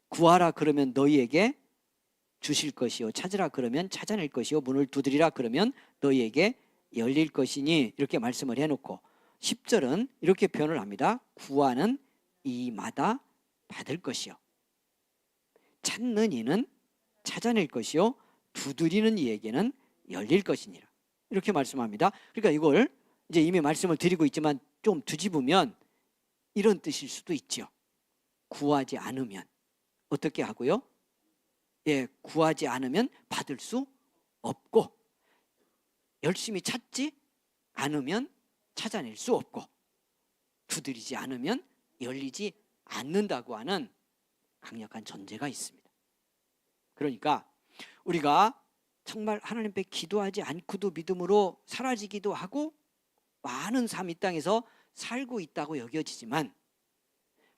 구하라 그러면 너희에게 주실 것이요 찾으라 그러면 찾아낼 것이요 문을 두드리라 그러면 너희에게 열릴 것이니 이렇게 말씀을 해놓고 10절은 이렇게 표현을 합니다. 구하는 이마다 받을 것이요 찾는 이는 찾아낼 것이요 두드리는 이에게는 열릴 것이니라 이렇게 말씀합니다. 그러니까 이걸 이제 이미 말씀을 드리고 있지만 좀 뒤집으면 이런 뜻일 수도 있죠. 구하지 않으면 어떻게 하고요? 구하지 않으면 받을 수 없고 열심히 찾지 않으면 찾아낼 수 없고 두드리지 않으면 열리지 않는다고 하는 강력한 전제가 있습니다. 그러니까 우리가 정말 하나님 앞에 기도하지 않고도 믿음으로 사라지기도 하고 많은 삶 이 땅에서 살고 있다고 여겨지지만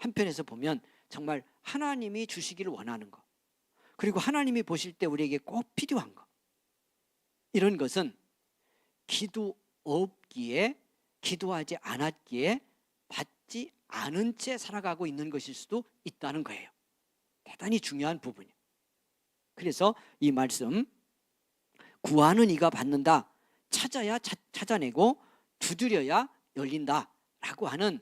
한편에서 보면 정말 하나님이 주시기를 원하는 것, 그리고 하나님이 보실 때 우리에게 꼭 필요한 것, 이런 것은 기도 없기에, 기도하지 않았기에 받지 않은 채 살아가고 있는 것일 수도 있다는 거예요. 대단히 중요한 부분이에요. 그래서 이 말씀, 구하는 이가 받는다, 찾아야 찾아내고 두드려야 열린다 라고 하는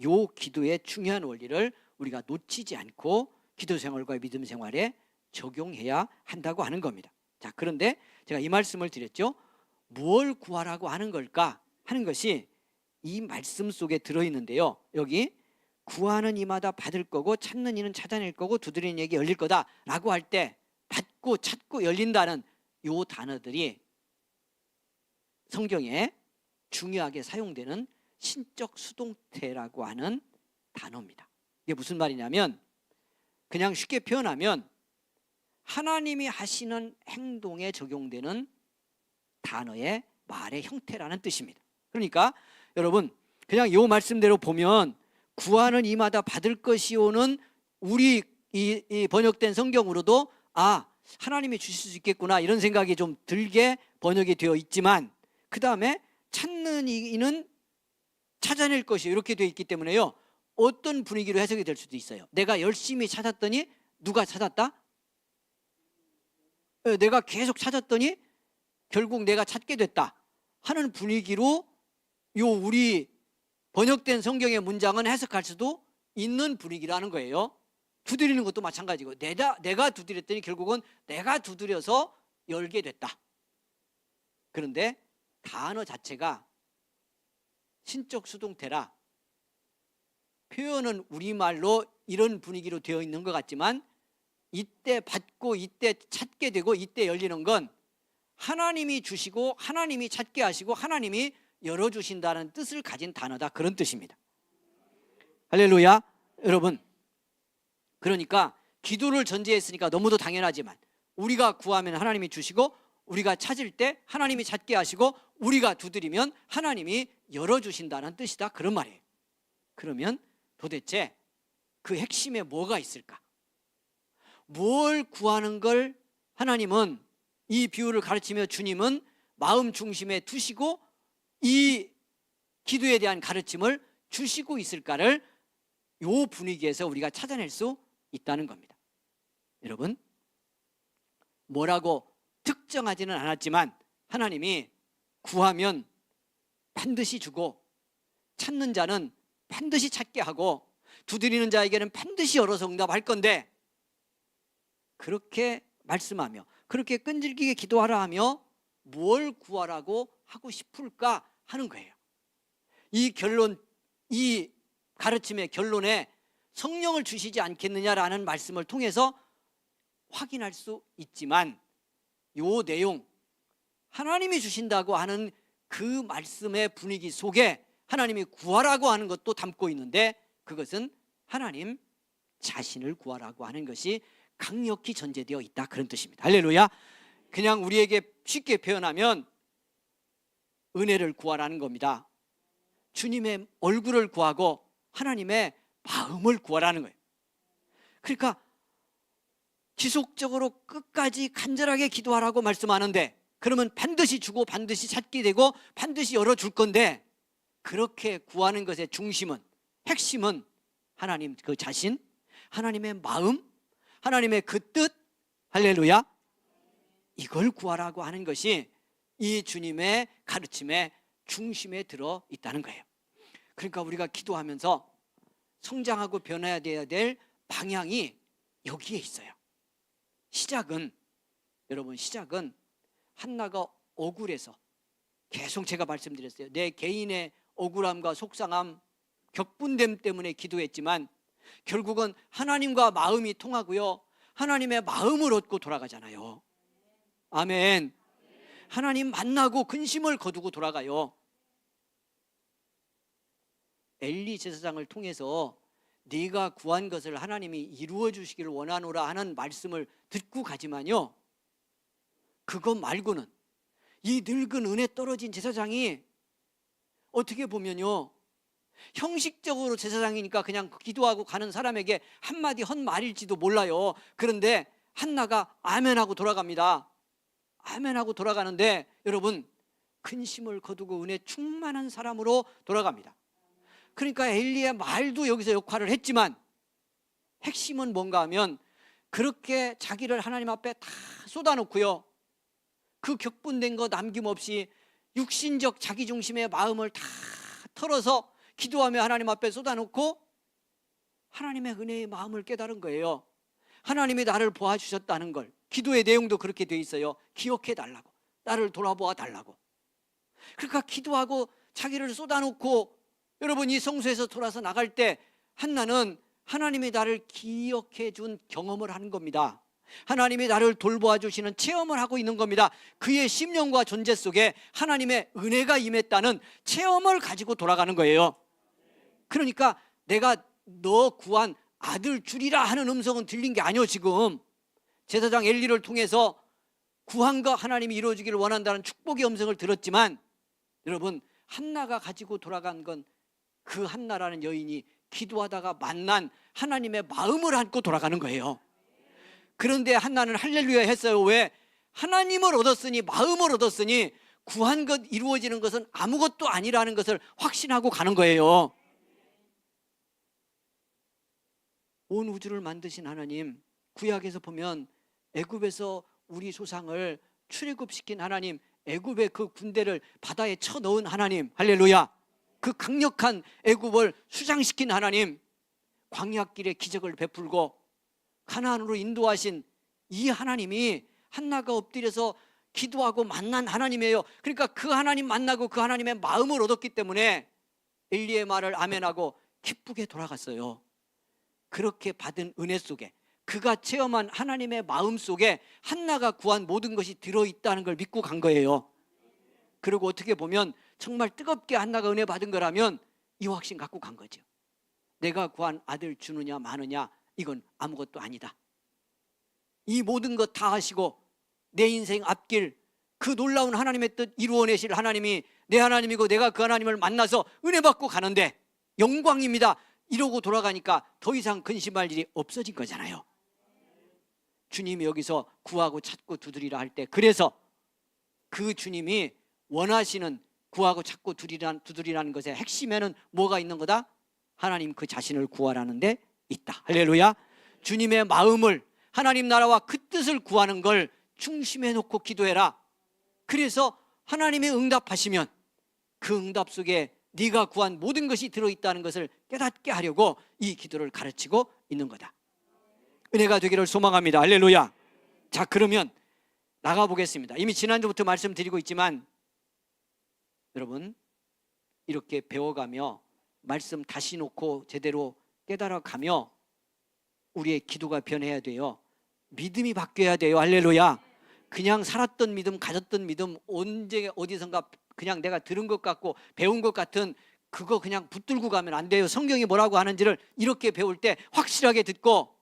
요 기도의 중요한 원리를 우리가 놓치지 않고 기도 생활과 믿음 생활에 적용해야 한다고 하는 겁니다. 자, 그런데 제가 이 말씀을 드렸죠. 뭘 구하라고 하는 걸까 하는 것이 이 말씀 속에 들어있는데요. 여기 구하는 이마다 받을 거고 찾는 이는 찾아낼 거고 두드리는 이에게 열릴 거다 라고 할 때 받고 찾고 열린다는 요 단어들이 성경에 중요하게 사용되는 신적 수동태라고 하는 단어입니다. 이게 무슨 말이냐면, 그냥 쉽게 표현하면 하나님이 하시는 행동에 적용되는 단어의 말의 형태라는 뜻입니다. 그러니까 여러분, 그냥 이 말씀대로 보면 구하는 이마다 받을 것이오는 우리 이 번역된 성경으로도 하나님이 주실 수 있겠구나 이런 생각이 좀 들게 번역이 되어 있지만, 그 다음에 찾는 이는 찾아낼 것이 이렇게 되어 있기 때문에요, 어떤 분위기로 해석이 될 수도 있어요. 내가 열심히 찾았더니 누가 찾았다? 내가 계속 찾았더니 결국 내가 찾게 됐다 하는 분위기로 요 우리 번역된 성경의 문장은 해석할 수도 있는 분위기라는 거예요. 두드리는 것도 마찬가지고, 내가 두드렸더니 결국은 내가 두드려서 열게 됐다. 그런데 단어 자체가 신적 수동태라 표현은 우리말로 이런 분위기로 되어 있는 것 같지만, 이때 받고 이때 찾게 되고 이때 열리는 건 하나님이 주시고 하나님이 찾게 하시고 하나님이 열어주신다는 뜻을 가진 단어다, 그런 뜻입니다. 할렐루야. 여러분, 그러니까 기도를 전제했으니까 너무도 당연하지만 우리가 구하면 하나님이 주시고, 우리가 찾을 때 하나님이 찾게 하시고, 우리가 두드리면 하나님이 열어주신다는 뜻이다, 그런 말이에요. 그러면 도대체 그 핵심에 뭐가 있을까? 뭘 구하는 걸 하나님은, 이 비유를 가르치며 주님은 마음 중심에 두시고 이 기도에 대한 가르침을 주시고 있을까를 이 분위기에서 우리가 찾아낼 수 있다는 겁니다. 여러분, 뭐라고 특정하지는 않았지만 하나님이 구하면 반드시 주고, 찾는 자는 반드시 찾게 하고, 두드리는 자에게는 반드시 열어서 응답할 건데, 그렇게 말씀하며 그렇게 끈질기게 기도하라 하며 뭘 구하라고 하고 싶을까 하는 거예요. 이 결론, 이 가르침의 결론에 성령을 주시지 않겠느냐라는 말씀을 통해서 확인할 수 있지만, 요 내용, 하나님이 주신다고 하는 그 말씀의 분위기 속에 하나님이 구하라고 하는 것도 담고 있는데, 그것은 하나님 자신을 구하라고 하는 것이 강력히 전제되어 있다, 그런 뜻입니다. 할렐루야. 그냥 우리에게 쉽게 표현하면 은혜를 구하라는 겁니다. 주님의 얼굴을 구하고 하나님의 마음을 구하라는 거예요. 그러니까 지속적으로 끝까지 간절하게 기도하라고 말씀하는데, 그러면 반드시 주고 반드시 찾게 되고 반드시 열어줄 건데, 그렇게 구하는 것의 중심은, 핵심은 하나님 그 자신, 하나님의 마음, 하나님의 그 뜻, 할렐루야, 이걸 구하라고 하는 것이 이 주님의 가르침의 중심에 들어 있다는 거예요. 그러니까 우리가 기도하면서 성장하고 변해야 될 방향이 여기에 있어요. 시작은, 여러분, 시작은 한나가 억울해서, 계속 제가 말씀드렸어요. 내 개인의 억울함과 속상함, 격분됨 때문에 기도했지만 결국은 하나님과 마음이 통하고요, 하나님의 마음을 얻고 돌아가잖아요. 아멘. 하나님 만나고 근심을 거두고 돌아가요. 엘리 제사장을 통해서 네가 구한 것을 하나님이 이루어 주시기를 원하노라 하는 말씀을 듣고 가지만요, 그것 말고는 이 늙은 은혜 떨어진 제사장이 어떻게 보면요, 형식적으로 제사장이니까 그냥 기도하고 가는 사람에게 한마디 헛말일지도 몰라요. 그런데 한나가 아멘하고 돌아갑니다. 아멘하고 돌아가는데 여러분, 근심을 거두고 은혜 충만한 사람으로 돌아갑니다. 그러니까 엘리의 말도 여기서 역할을 했지만 핵심은 뭔가 하면 그렇게 자기를 하나님 앞에 다 쏟아놓고요, 그 격분된 거 남김없이 육신적 자기중심의 마음을 다 털어서 기도하며 하나님 앞에 쏟아놓고 하나님의 은혜의 마음을 깨달은 거예요. 하나님이 나를 보아주셨다는 걸. 기도의 내용도 그렇게 돼 있어요. 기억해 달라고, 나를 돌아보아 달라고. 그러니까 기도하고 자기를 쏟아놓고 여러분, 이 성소에서 돌아서 나갈 때 한나는 하나님이 나를 기억해 준 경험을 하는 겁니다. 하나님이 나를 돌보아 주시는 체험을 하고 있는 겁니다. 그의 심령과 존재 속에 하나님의 은혜가 임했다는 체험을 가지고 돌아가는 거예요. 그러니까 내가 너 구한 아들 주리라 하는 음성은 들린 게 아니요. 지금 제사장 엘리를 통해서 구한 거 하나님이 이루어지기를 원한다는 축복의 음성을 들었지만 여러분, 한나가 가지고 돌아간 건 그 한나라는 여인이 기도하다가 만난 하나님의 마음을 안고 돌아가는 거예요. 그런데 한나는 할렐루야 했어요. 왜? 하나님을 얻었으니, 마음을 얻었으니 구한 것 이루어지는 것은 아무것도 아니라는 것을 확신하고 가는 거예요. 온 우주를 만드신 하나님, 구약에서 보면 애굽에서 우리 조상을 출애굽시킨 하나님, 애굽의 그 군대를 바다에 쳐넣은 하나님, 할렐루야. 그 강력한 애굽을 수장시킨 하나님, 광야길에 기적을 베풀고 가나안으로 인도하신 이 하나님이 한나가 엎드려서 기도하고 만난 하나님이에요. 그러니까 그 하나님 만나고 그 하나님의 마음을 얻었기 때문에 엘리의 말을 아멘하고 기쁘게 돌아갔어요. 그렇게 받은 은혜 속에, 그가 체험한 하나님의 마음 속에 한나가 구한 모든 것이 들어있다는 걸 믿고 간 거예요. 그리고 어떻게 보면 정말 뜨겁게 한나가 은혜 받은 거라면 이 확신 갖고 간 거죠. 내가 구한 아들 주느냐 마느냐 이건 아무것도 아니다. 이 모든 것 다 하시고 내 인생 앞길, 그 놀라운 하나님의 뜻 이루어내실 하나님이 내 하나님이고 내가 그 하나님을 만나서 은혜 받고 가는데 영광입니다 이러고 돌아가니까 더 이상 근심할 일이 없어진 거잖아요. 주님이 여기서 구하고 찾고 두드리라 할 때, 그래서 그 주님이 원하시는 구하고 찾고 두드리라는 것의 핵심에는 뭐가 있는 거다? 하나님 그 자신을 구하라는 데 있다. 할렐루야. 주님의 마음을, 하나님 나라와 그 뜻을 구하는 걸 중심에 놓고 기도해라. 그래서 하나님의 응답하시면 그 응답 속에 네가 구한 모든 것이 들어있다는 것을 깨닫게 하려고 이 기도를 가르치고 있는 거다. 은혜가 되기를 소망합니다. 할렐루야. 자, 그러면 나가보겠습니다. 이미 지난주부터 말씀드리고 있지만 여러분, 이렇게 배워가며 말씀 다시 놓고 제대로 깨달아가며 우리의 기도가 변해야 돼요. 믿음이 바뀌어야 돼요. 할렐루야. 그냥 살았던 믿음, 가졌던 믿음, 언제 어디선가 그냥 내가 들은 것 같고 배운 것 같은 그거 그냥 붙들고 가면 안 돼요. 성경이 뭐라고 하는지를 이렇게 배울 때 확실하게 듣고,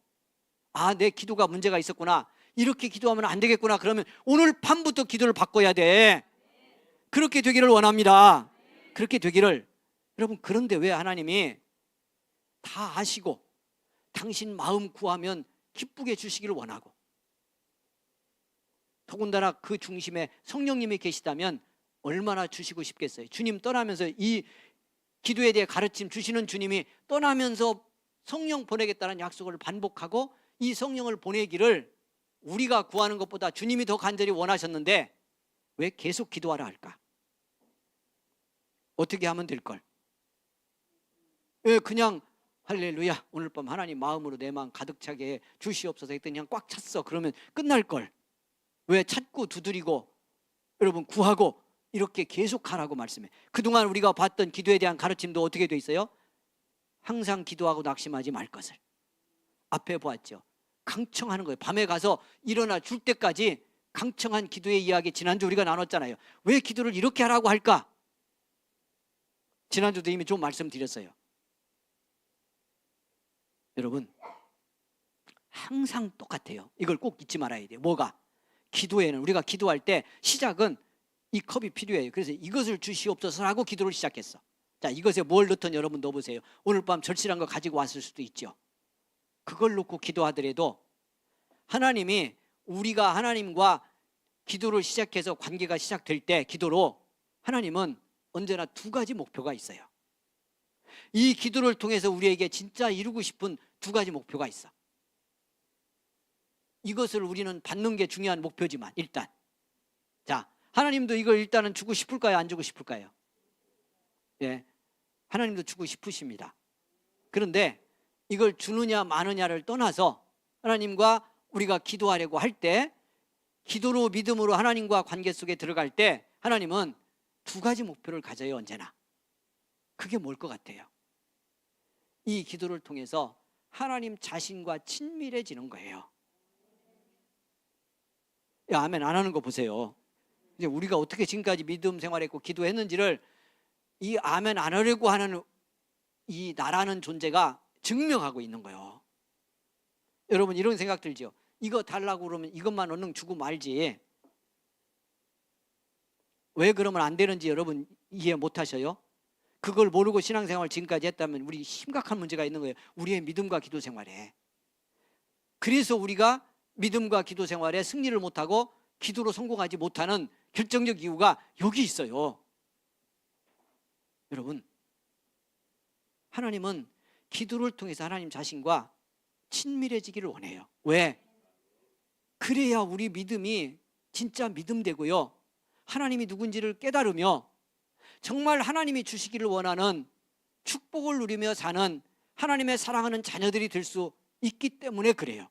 아, 내 기도가 문제가 있었구나, 이렇게 기도하면 안 되겠구나, 그러면 오늘 밤부터 기도를 바꿔야 돼. 그렇게 되기를 원합니다. 그렇게 되기를. 여러분, 그런데 왜 하나님이 다 아시고 당신 마음 구하면 기쁘게 주시기를 원하고, 더군다나 그 중심에 성령님이 계시다면 얼마나 주시고 싶겠어요. 주님 떠나면서 이 기도에 대해 가르침 주시는 주님이 떠나면서 성령 보내겠다는 약속을 반복하고 이 성령을 보내기를 우리가 구하는 것보다 주님이 더 간절히 원하셨는데 왜 계속 기도하라 할까? 어떻게 하면 될걸? 왜 그냥 할렐루야 오늘 밤 하나님 마음으로 내 마음 가득 차게 주시옵소서 했더니 그냥 꽉 찼어. 그러면 끝날걸. 왜 찾고 두드리고 여러분 구하고 이렇게 계속하라고 말씀해. 그동안 우리가 봤던 기도에 대한 가르침도 어떻게 돼 있어요? 항상 기도하고 낙심하지 말 것을. 앞에 보았죠. 강청하는 거예요. 밤에 가서 일어나 줄 때까지 강청한 기도의 이야기 지난주 우리가 나눴잖아요. 왜 기도를 이렇게 하라고 할까? 지난주도 이미 좀 말씀드렸어요. 여러분, 항상 똑같아요. 이걸 꼭 잊지 말아야 돼요. 뭐가? 기도에는 우리가 기도할 때 시작은 이 컵이 필요해요. 그래서 이것을 주시옵소서라고 기도를 시작했어. 자, 이것에 뭘 넣든 여러분 넣어보세요. 오늘 밤 절실한 거 가지고 왔을 수도 있죠. 그걸 놓고 기도하더라도 하나님이 우리가 하나님과 기도를 시작해서 관계가 시작될 때 기도로 하나님은 언제나 두 가지 목표가 있어요. 이 기도를 통해서 우리에게 진짜 이루고 싶은 두 가지 목표가 있어. 이것을 우리는 받는 게 중요한 목표지만 일단 자, 하나님도 이걸 일단은 주고 싶을까요? 안 주고 싶을까요? 예, 하나님도 주고 싶으십니다. 그런데 이걸 주느냐 마느냐를 떠나서 하나님과 우리가 기도하려고 할 때 기도로 믿음으로 하나님과 관계 속에 들어갈 때 하나님은 두 가지 목표를 가져요. 언제나. 그게 뭘 것 같아요? 이 기도를 통해서 하나님 자신과 친밀해지는 거예요. 야, 아멘 안 하는 거 보세요. 이제 우리가 어떻게 지금까지 믿음 생활했고 기도했는지를 이 아멘 안 하려고 하는 이 나라는 존재가 증명하고 있는 거예요. 여러분 이런 생각 들죠? 이거 달라고 그러면 이것만 얼른 주고 말지. 왜 그러면 안 되는지 여러분 이해 못 하셔요? 그걸 모르고 신앙생활 지금까지 했다면 우리 심각한 문제가 있는 거예요. 우리의 믿음과 기도 생활에. 그래서 우리가 믿음과 기도 생활에 승리를 못하고 기도로 성공하지 못하는 결정적 이유가 여기 있어요. 여러분, 하나님은 기도를 통해서 하나님 자신과 친밀해지기를 원해요. 왜? 그래야 우리 믿음이 진짜 믿음 되고요, 하나님이 누군지를 깨달으며 정말 하나님이 주시기를 원하는 축복을 누리며 사는 하나님의 사랑하는 자녀들이 될 수 있기 때문에 그래요.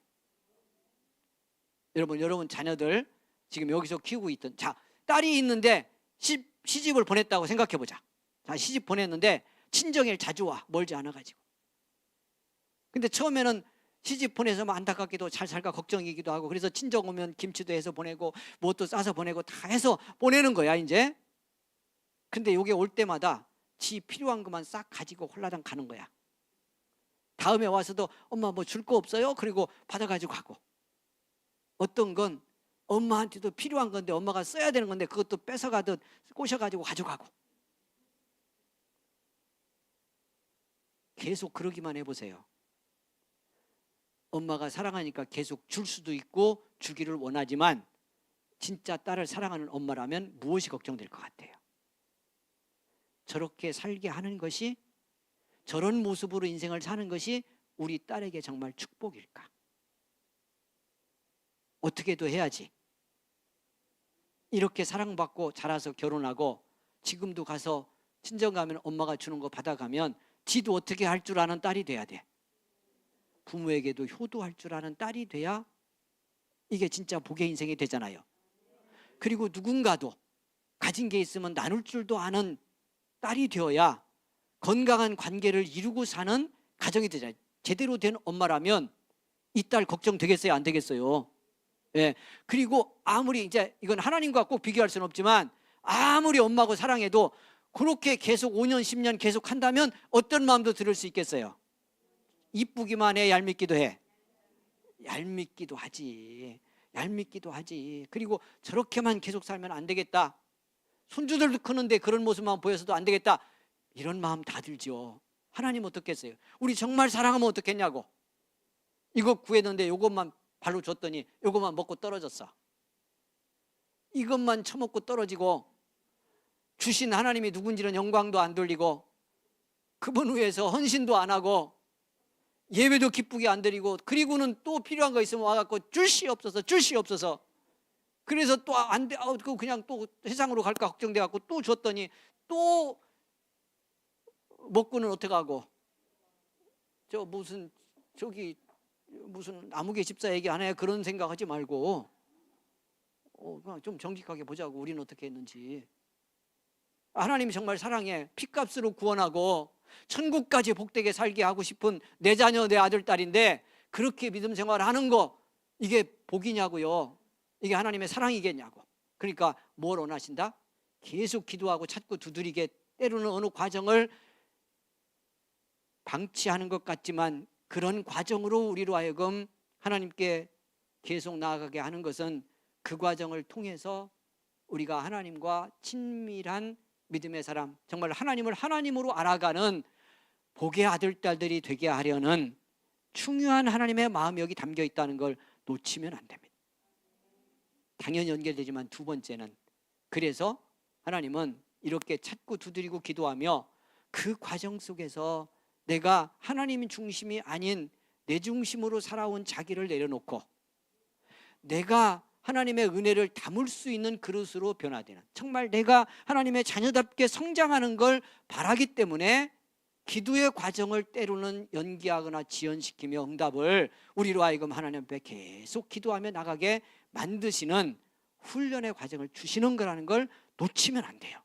여러분 자녀들 지금 여기서 키우고 있던, 자, 딸이 있는데 시집을 보냈다고 생각해 보자. 자, 시집 보냈는데 친정에 자주 와, 멀지 않아 가지고. 근데 처음에는 시집 보내서 안타깝게도 잘 살까 걱정이기도 하고, 그래서 친정 오면 김치도 해서 보내고 뭣도 싸서 보내고 다 해서 보내는 거야 이제. 근데 요게 올 때마다 지 필요한 것만 싹 가지고 홀라당 가는 거야. 다음에 와서도 엄마 뭐 줄 거 없어요? 그리고 받아가지고 가고, 어떤 건 엄마한테도 필요한 건데 엄마가 써야 되는 건데 그것도 뺏어가듯 꼬셔가지고 가져가고. 계속 그러기만 해보세요. 엄마가 사랑하니까 계속 줄 수도 있고 주기를 원하지만 진짜 딸을 사랑하는 엄마라면 무엇이 걱정될 것 같아요? 저렇게 살게 하는 것이, 저런 모습으로 인생을 사는 것이 우리 딸에게 정말 축복일까? 어떻게도 해야지. 이렇게 사랑받고 자라서 결혼하고 지금도 가서 친정 가면 엄마가 주는 거 받아가면 지도 어떻게 할 줄 아는 딸이 돼야 돼. 부모에게도 효도할 줄 아는 딸이 돼야 이게 진짜 복의 인생이 되잖아요. 그리고 누군가도 가진 게 있으면 나눌 줄도 아는 딸이 되어야 건강한 관계를 이루고 사는 가정이 되잖아요. 제대로 된 엄마라면 이 딸 걱정 되겠어요? 안 되겠어요? 예. 그리고 아무리, 이제 이건 하나님과 꼭 비교할 수는 없지만 아무리 엄마고 사랑해도 그렇게 계속 5년 10년 계속 한다면 어떤 마음도 들을 수 있겠어요? 이쁘기만 해, 얄밉기도 해? 얄밉기도 하지. 얄밉기도 하지. 그리고 저렇게만 계속 살면 안 되겠다, 손주들도 크는데 그런 모습만 보여서도 안 되겠다, 이런 마음 다 들죠. 하나님 어떻겠어요? 우리 정말 사랑하면 어떻겠냐고. 이거 구했는데 이것만 발로 줬더니 이것만 먹고 떨어졌어. 이것만 처먹고 떨어지고 주신 하나님이 누군지는 영광도 안 돌리고 그분 위해서 헌신도 안 하고 예배도 기쁘게 안 드리고, 그리고는 또 필요한 거 있으면 와갖고 줄시없어서 그래서 또 안 돼, 그냥 또 세상으로 갈까 걱정돼갖고 또 줬더니 또 먹고는 어떻게 하고, 무슨 아무개 집사 얘기 안 해, 그런 생각하지 말고 그냥 좀 정직하게 보자고. 우리는 어떻게 했는지. 하나님이 정말 사랑해 핏값으로 구원하고 천국까지 복되게 살게 하고 싶은 내 자녀, 내 아들, 딸인데 그렇게 믿음 생활을 하는 거, 이게 복이냐고요? 이게 하나님의 사랑이겠냐고. 그러니까 뭘 원하신다? 계속 기도하고 찾고 두드리게, 때로는 어느 과정을 방치하는 것 같지만 그런 과정으로 우리로 하여금 하나님께 계속 나아가게 하는 것은 그 과정을 통해서 우리가 하나님과 친밀한 믿음의 사람, 정말 하나님을 하나님으로 알아가는 복의 아들, 딸들이 되게 하려는 중요한 하나님의 마음이 여기 담겨 있다는 걸 놓치면 안 됩니다. 당연히 연결되지만 두 번째는, 그래서 하나님은 이렇게 찾고 두드리고 기도하며 그 과정 속에서 내가 하나님 중심이 아닌 내 중심으로 살아온 자기를 내려놓고 내가 하나님의 은혜를 담을 수 있는 그릇으로 변화되는, 정말 내가 하나님의 자녀답게 성장하는 걸 바라기 때문에 기도의 과정을 때로는 연기하거나 지연시키며 응답을 우리로 하여금 하나님 앞에 계속 기도하며 나가게 만드시는 훈련의 과정을 주시는 거라는 걸 놓치면 안 돼요.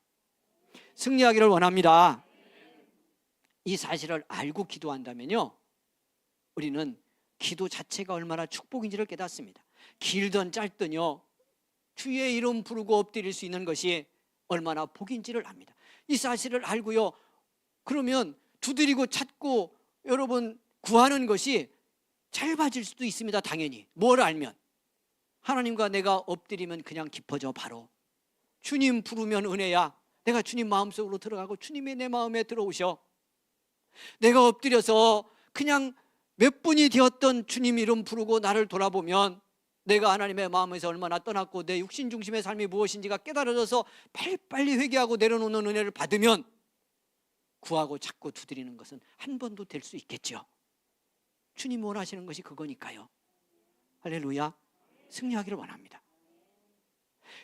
승리하기를 원합니다. 이 사실을 알고 기도한다면요, 우리는 기도 자체가 얼마나 축복인지를 깨닫습니다. 길든 짧든요, 주의 이름 부르고 엎드릴 수 있는 것이 얼마나 복인지를 압니다. 이 사실을 알고요, 그러면 두드리고 찾고 여러분 구하는 것이 짧아질 수도 있습니다. 당연히. 뭘 알면? 하나님과 내가 엎드리면 그냥 깊어져. 바로 주님 부르면 은혜야. 내가 주님 마음속으로 들어가고 주님이 내 마음에 들어오셔. 내가 엎드려서 그냥 몇 분이 되었던 주님 이름 부르고 나를 돌아보면 내가 하나님의 마음에서 얼마나 떠났고 내 육신 중심의 삶이 무엇인지가 깨달아져서 빨리 회개하고 내려놓는 은혜를 받으면 구하고 찾고 두드리는 것은 한 번도 될 수 있겠죠. 주님 원하시는 것이 그거니까요. 할렐루야. 승리하기를 원합니다.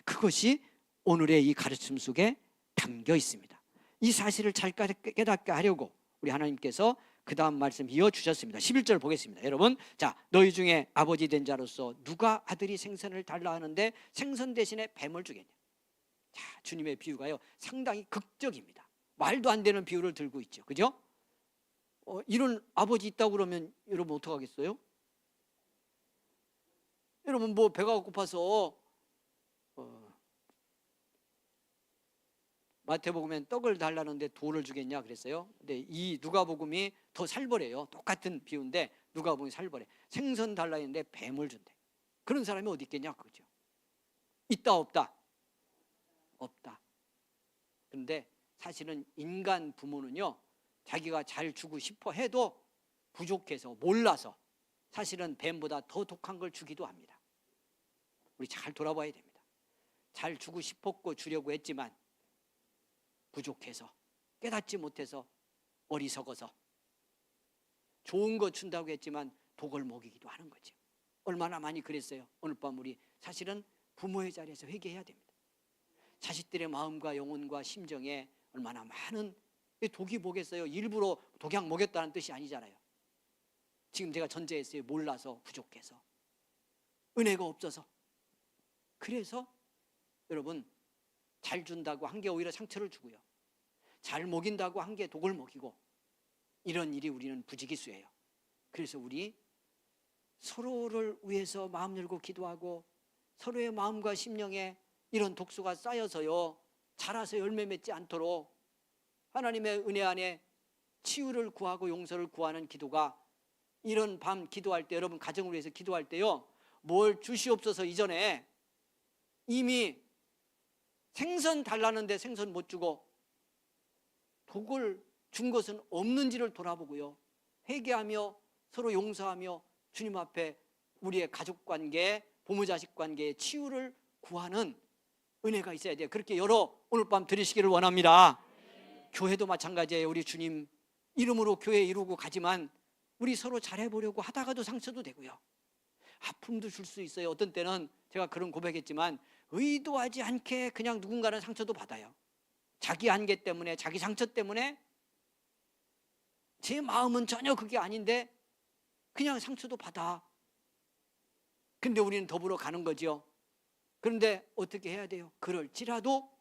그것이 오늘의 이 가르침 속에 담겨 있습니다. 이 사실을 잘 깨닫게 하려고 우리 하나님께서 그 다음 말씀 이어주셨습니다. 11절 보겠습니다. 여러분, 자, 너희 중에 아버지 된 자로서 누가 아들이 생선을 달라 하는데 생선 대신에 뱀을 주겠냐. 자, 주님의 비유가요 상당히 극적입니다. 말도 안 되는 비유를 들고 있죠. 그죠? 이런 아버지 있다고 그러면 여러분 어떡하겠어요? 여러분 뭐 배가 고파서 마태복음엔 떡을 달라는데 돌을 주겠냐 그랬어요. 근데 이 누가복음이 더 살벌해요. 똑같은 비유인데 누가복음이 살벌해. 생선 달라 했는데 뱀을 준대. 그런 사람이 어디 있겠냐 그거죠. 있다 없다? 없다. 그런데 사실은 인간 부모는요, 자기가 잘 주고 싶어 해도 부족해서 몰라서 사실은 뱀보다 더 독한 걸 주기도 합니다. 우리 잘 돌아봐야 됩니다. 잘 주고 싶었고 주려고 했지만 부족해서, 깨닫지 못해서, 어리석어서 좋은 거 준다고 했지만 독을 먹이기도 하는 거죠. 얼마나 많이 그랬어요. 오늘 밤 우리 사실은 부모의 자리에서 회개해야 됩니다. 자식들의 마음과 영혼과 심정에 얼마나 많은 독이 뭐겠어요. 일부러 독약 먹였다는 뜻이 아니잖아요. 지금 제가 전제했어요. 몰라서, 부족해서, 은혜가 없어서. 그래서 여러분, 잘 준다고 한 게 오히려 상처를 주고요, 잘 먹인다고 한 게 독을 먹이고, 이런 일이 우리는 부지기수예요. 그래서 우리 서로를 위해서 마음 열고 기도하고 서로의 마음과 심령에 이런 독소가 쌓여서요 자라서 열매 맺지 않도록 하나님의 은혜 안에 치유를 구하고 용서를 구하는 기도가, 이런 밤 기도할 때, 여러분 가정을 위해서 기도할 때요, 뭘 주시옵소서 이전에 이미 생선 달라는데 생선 못 주고 독을 준 것은 없는지를 돌아보고요, 회개하며 서로 용서하며 주님 앞에 우리의 가족관계, 부모자식 관계의 치유를 구하는 은혜가 있어야 돼요. 그렇게 오늘 밤 드리시기를 원합니다. 교회도 마찬가지예요. 우리 주님 이름으로 교회 이루고 가지만 우리 서로 잘해보려고 하다가도 상처도 되고요, 아픔도 줄 수 있어요. 어떤 때는 제가 그런 고백했지만 의도하지 않게 그냥 누군가는 상처도 받아요. 자기 한계 때문에, 자기 상처 때문에 제 마음은 전혀 그게 아닌데 그냥 상처도 받아. 근데 우리는 더불어 가는 거죠. 그런데 어떻게 해야 돼요? 그럴지라도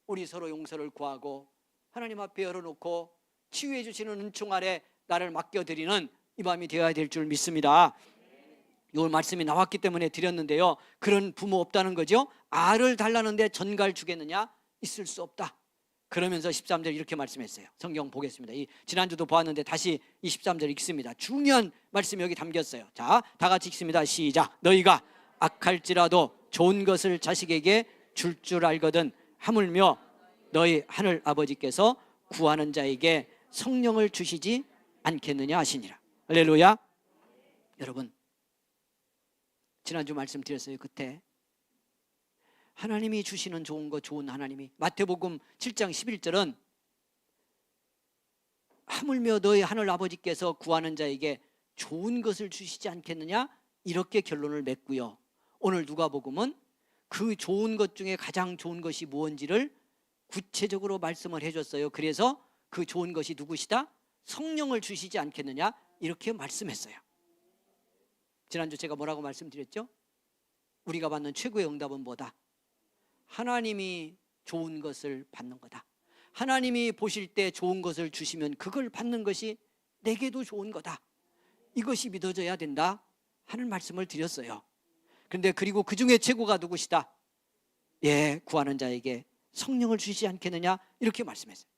우리 서로 용서를 구하고 하나님 앞에 열어놓고 치유해 주시는 은총 아래 나를 맡겨드리는 이 밤이 되어야 될 줄 믿습니다. 이 말씀이 나왔기 때문에 드렸는데요, 그런 부모 없다는 거죠. 알을 달라는데 전갈 주겠느냐? 있을 수 없다. 그러면서 13절 이렇게 말씀했어요. 성경 보겠습니다. 지난주도 보았는데 다시 이 13절 읽습니다. 중요한 말씀이 여기 담겼어요. 자, 다 같이 읽습니다. 시작. 너희가 악할지라도 좋은 것을 자식에게 줄 알거든 하물며 너희 하늘 아버지께서 구하는 자에게 성령을 주시지 않겠느냐 하시니라. 할렐루야. 여러분, 지난주 말씀드렸어요. 그때 하나님이 주시는 좋은 거, 좋은 하나님이, 마태복음 7장 11절은 하물며 너희 하늘 아버지께서 구하는 자에게 좋은 것을 주시지 않겠느냐, 이렇게 결론을 맺고요. 오늘 누가복음은 그 좋은 것 중에 가장 좋은 것이 무엇인지를 구체적으로 말씀을 해줬어요. 그래서 그 좋은 것이 누구시다? 성령을 주시지 않겠느냐, 이렇게 말씀했어요. 지난주 제가 뭐라고 말씀드렸죠? 우리가 받는 최고의 응답은 뭐다? 하나님이 좋은 것을 받는 거다. 하나님이 보실 때 좋은 것을 주시면 그걸 받는 것이 내게도 좋은 거다. 이것이 믿어져야 된다 하는 말씀을 드렸어요. 그런데 그리고 그 중에 최고가 누구시다? 예, 구하는 자에게 성령을 주시지 않겠느냐, 이렇게 말씀했어요.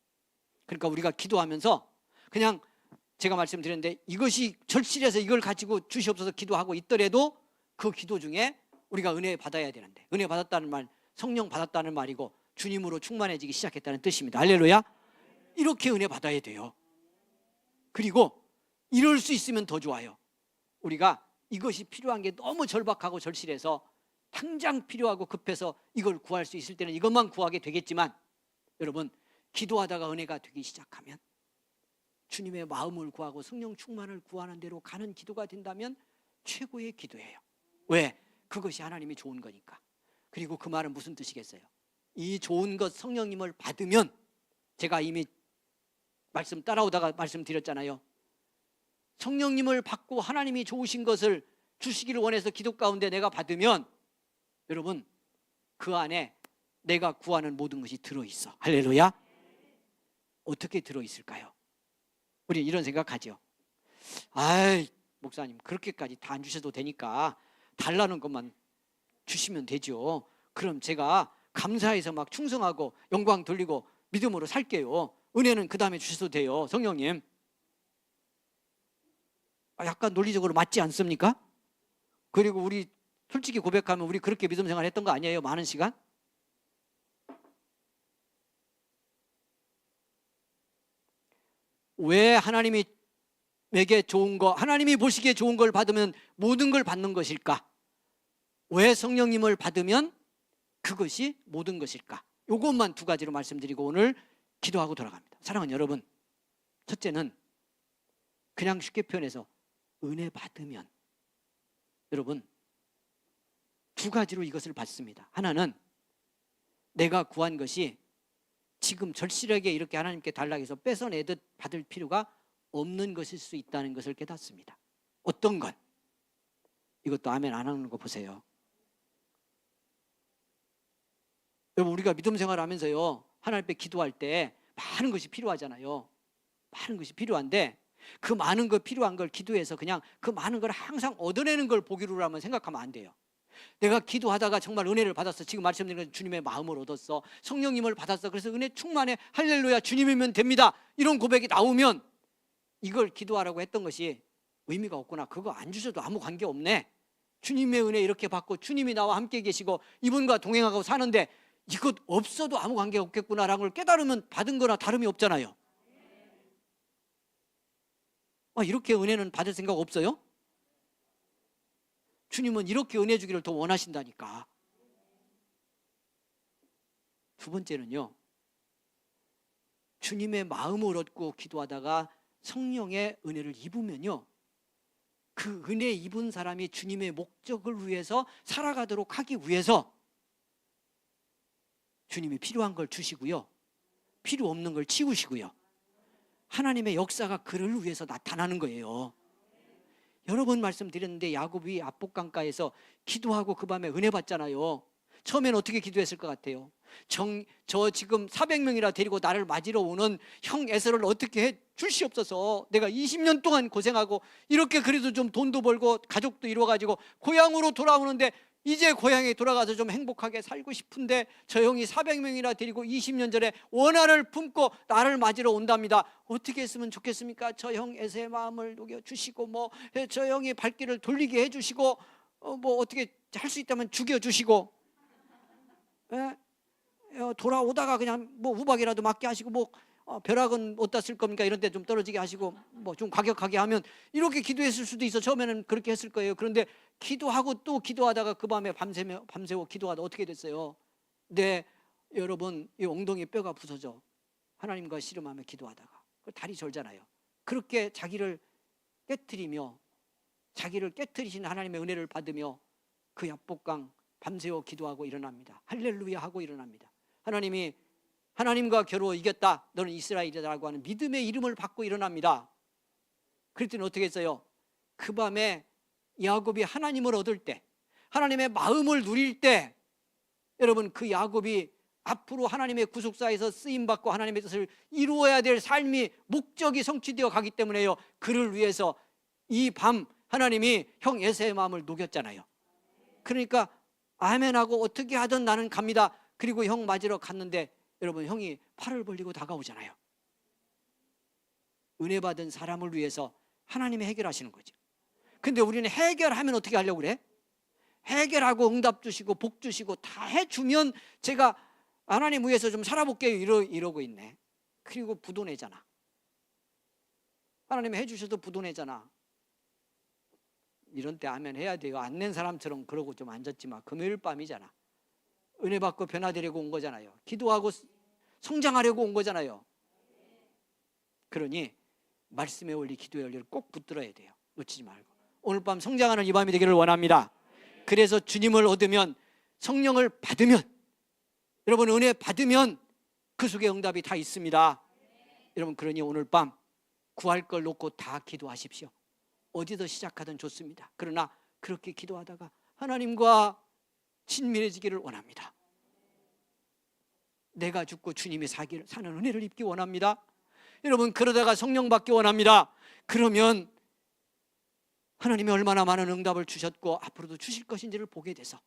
그러니까 우리가 기도하면서 그냥 제가 말씀드렸는데 이것이 절실해서 이걸 가지고 주시옵소서 기도하고 있더라도 그 기도 중에 우리가 은혜 받아야 되는데, 은혜 받았다는 말, 성령 받았다는 말이고 주님으로 충만해지기 시작했다는 뜻입니다. 할렐루야. 이렇게 은혜 받아야 돼요. 그리고 이럴 수 있으면 더 좋아요. 우리가 이것이 필요한 게 너무 절박하고 절실해서 당장 필요하고 급해서 이걸 구할 수 있을 때는 이것만 구하게 되겠지만, 여러분, 기도하다가 은혜가 되기 시작하면 주님의 마음을 구하고 성령 충만을 구하는 대로 가는 기도가 된다면 최고의 기도예요. 왜? 그것이 하나님이 좋은 거니까. 그리고 그 말은 무슨 뜻이겠어요? 이 좋은 것 성령님을 받으면, 제가 이미 말씀 따라오다가 말씀드렸잖아요. 성령님을 받고 하나님이 좋으신 것을 주시기를 원해서 기도 가운데 내가 받으면, 여러분, 그 안에 내가 구하는 모든 것이 들어있어. 할렐루야. 어떻게 들어있을까요? 우리 이런 생각하죠. 아이, 목사님 그렇게까지 다 안 주셔도 되니까 달라는 것만 주시면 되죠. 그럼 제가 감사해서 막 충성하고 영광 돌리고 믿음으로 살게요. 은혜는 그 다음에 주셔도 돼요. 성령님, 약간 논리적으로 맞지 않습니까? 그리고 우리 솔직히 고백하면 우리 그렇게 믿음 생활 했던 거 아니에요? 많은 시간? 왜 하나님이 내게 좋은 거, 하나님이 보시기에 좋은 걸 받으면 모든 걸 받는 것일까? 왜 성령님을 받으면 그것이 모든 것일까? 이것만 두 가지로 말씀드리고 오늘 기도하고 돌아갑니다. 사랑하는 여러분, 첫째는 그냥 쉽게 표현해서 은혜 받으면, 여러분, 두 가지로 이것을 받습니다. 하나는 내가 구한 것이 지금 절실하게 이렇게 하나님께 달라고 해서 뺏어내듯 받을 필요가 없는 것일 수 있다는 것을 깨닫습니다. 어떤 건? 이것도 아멘 안 하는 거 보세요. 여러분, 우리가 믿음 생활하면서요, 하나님 앞에 기도할 때 많은 것이 필요하잖아요. 많은 것이 필요한데 그 많은 거 필요한 걸 기도해서 그냥 그 많은 걸 항상 얻어내는 걸 보기로 하면 생각하면 안 돼요. 내가 기도하다가 정말 은혜를 받았어. 지금 말씀드린 주님의 마음을 얻었어. 성령님을 받았어. 그래서 은혜 충만해. 할렐루야, 주님이면 됩니다. 이런 고백이 나오면 이걸 기도하라고 했던 것이 의미가 없구나. 그거 안 주셔도 아무 관계 없네. 주님의 은혜 이렇게 받고 주님이 나와 함께 계시고 이분과 동행하고 사는데 이것 없어도 아무 관계 없겠구나라는 걸 깨달으면 받은 거나 다름이 없잖아요. 이렇게 은혜는 받을 생각 없어요? 주님은 이렇게 은혜 주기를 더 원하신다니까. 두 번째는요, 주님의 마음을 얻고 기도하다가 성령의 은혜를 입으면요, 그 은혜 입은 사람이 주님의 목적을 위해서 살아가도록 하기 위해서 주님이 필요한 걸 주시고요, 필요 없는 걸 치우시고요, 하나님의 역사가 그를 위해서 나타나는 거예요. 여러 번 말씀드렸는데 야곱이 압복강가에서 기도하고 그 밤에 은혜 받잖아요. 처음엔 어떻게 기도했을 것 같아요? 저 지금 400명이나 데리고 나를 맞으러 오는 형 에서를 어떻게 해 주시옵소서. 내가 20년 동안 고생하고 이렇게 그래도 좀 돈도 벌고 가족도 이루어가지고 고향으로 돌아오는데 이제 고향에 돌아가서 좀 행복하게 살고 싶은데 저 형이 400명이나 데리고 20년 전에 원한을 품고 나를 맞으러 온답니다. 어떻게 했으면 좋겠습니까? 저 형 에서의 마음을 녹여주시고 저 형이 발길을 돌리게 해주시고 어떻게 할 수 있다면 죽여주시고 돌아오다가 그냥 뭐 우박이라도 맞게 하시고 뭐 벼락은 어디다 쓸 겁니까? 이런 데 좀 떨어지게 하시고 뭐 좀 과격하게 하면 이렇게 기도했을 수도 있어. 처음에는 그렇게 했을 거예요. 그런데 기도하고 또 기도하다가 그 밤에 밤새워 기도하다 어떻게 됐어요? 네, 여러분, 이 엉덩이 뼈가 부서져. 하나님과 씨름하며 기도하다가 다리 절잖아요. 그렇게 자기를 깨트리며 자기를 깨트리신 하나님의 은혜를 받으며 그 야복강 밤새워 기도하고 일어납니다. 할렐루야 하고 일어납니다. 하나님이 하나님과 겨루어 이겼다. 너는 이스라엘이라고 하는 믿음의 이름을 받고 일어납니다. 그랬더니 어떻게 했어요? 그 밤에 야곱이 하나님을 얻을 때, 하나님의 마음을 누릴 때, 여러분, 그 야곱이 앞으로 하나님의 구속사에서 쓰임받고 하나님의 뜻을 이루어야 될 삶이 목적이 성취되어 가기 때문에요. 그를 위해서 이 밤 하나님이 형 에서의 마음을 녹였잖아요. 그러니까 아멘하고 어떻게 하든 나는 갑니다. 그리고 형 맞으러 갔는데 여러분, 형이 팔을 벌리고 다가오잖아요. 은혜 받은 사람을 위해서 하나님이 해결하시는 거죠. 근데 우리는 해결하면 어떻게 하려고 그래? 해결하고 응답 주시고 복 주시고 다 해주면 제가 하나님 위해서 좀 살아볼게요 이러고 있네. 그리고 부도 내잖아. 하나님이 해주셔도 부도 내잖아. 이런 때 아멘 해야 돼요. 안 낸 사람처럼 그러고 좀 앉았지만 금요일 밤이잖아. 은혜 받고 변화되려고 온 거잖아요. 기도하고 성장하려고 온 거잖아요. 그러니 말씀의 원리, 기도의 원리를 꼭 붙들어야 돼요. 놓치지 말고. 오늘 밤 성장하는 이 밤이 되기를 원합니다. 그래서 주님을 얻으면, 성령을 받으면, 여러분 은혜 받으면 그 속에 응답이 다 있습니다. 여러분, 그러니 오늘 밤 구할 걸 놓고 다 기도하십시오. 어디서 시작하든 좋습니다. 그러나 그렇게 기도하다가 하나님과 친밀해지기를 원합니다. 내가 죽고 주님이 사는 은혜를 입기 원합니다. 여러분, 그러다가 성령 받기 원합니다. 그러면 하나님이 얼마나 많은 응답을 주셨고 앞으로도 주실 것인지를 보게 돼서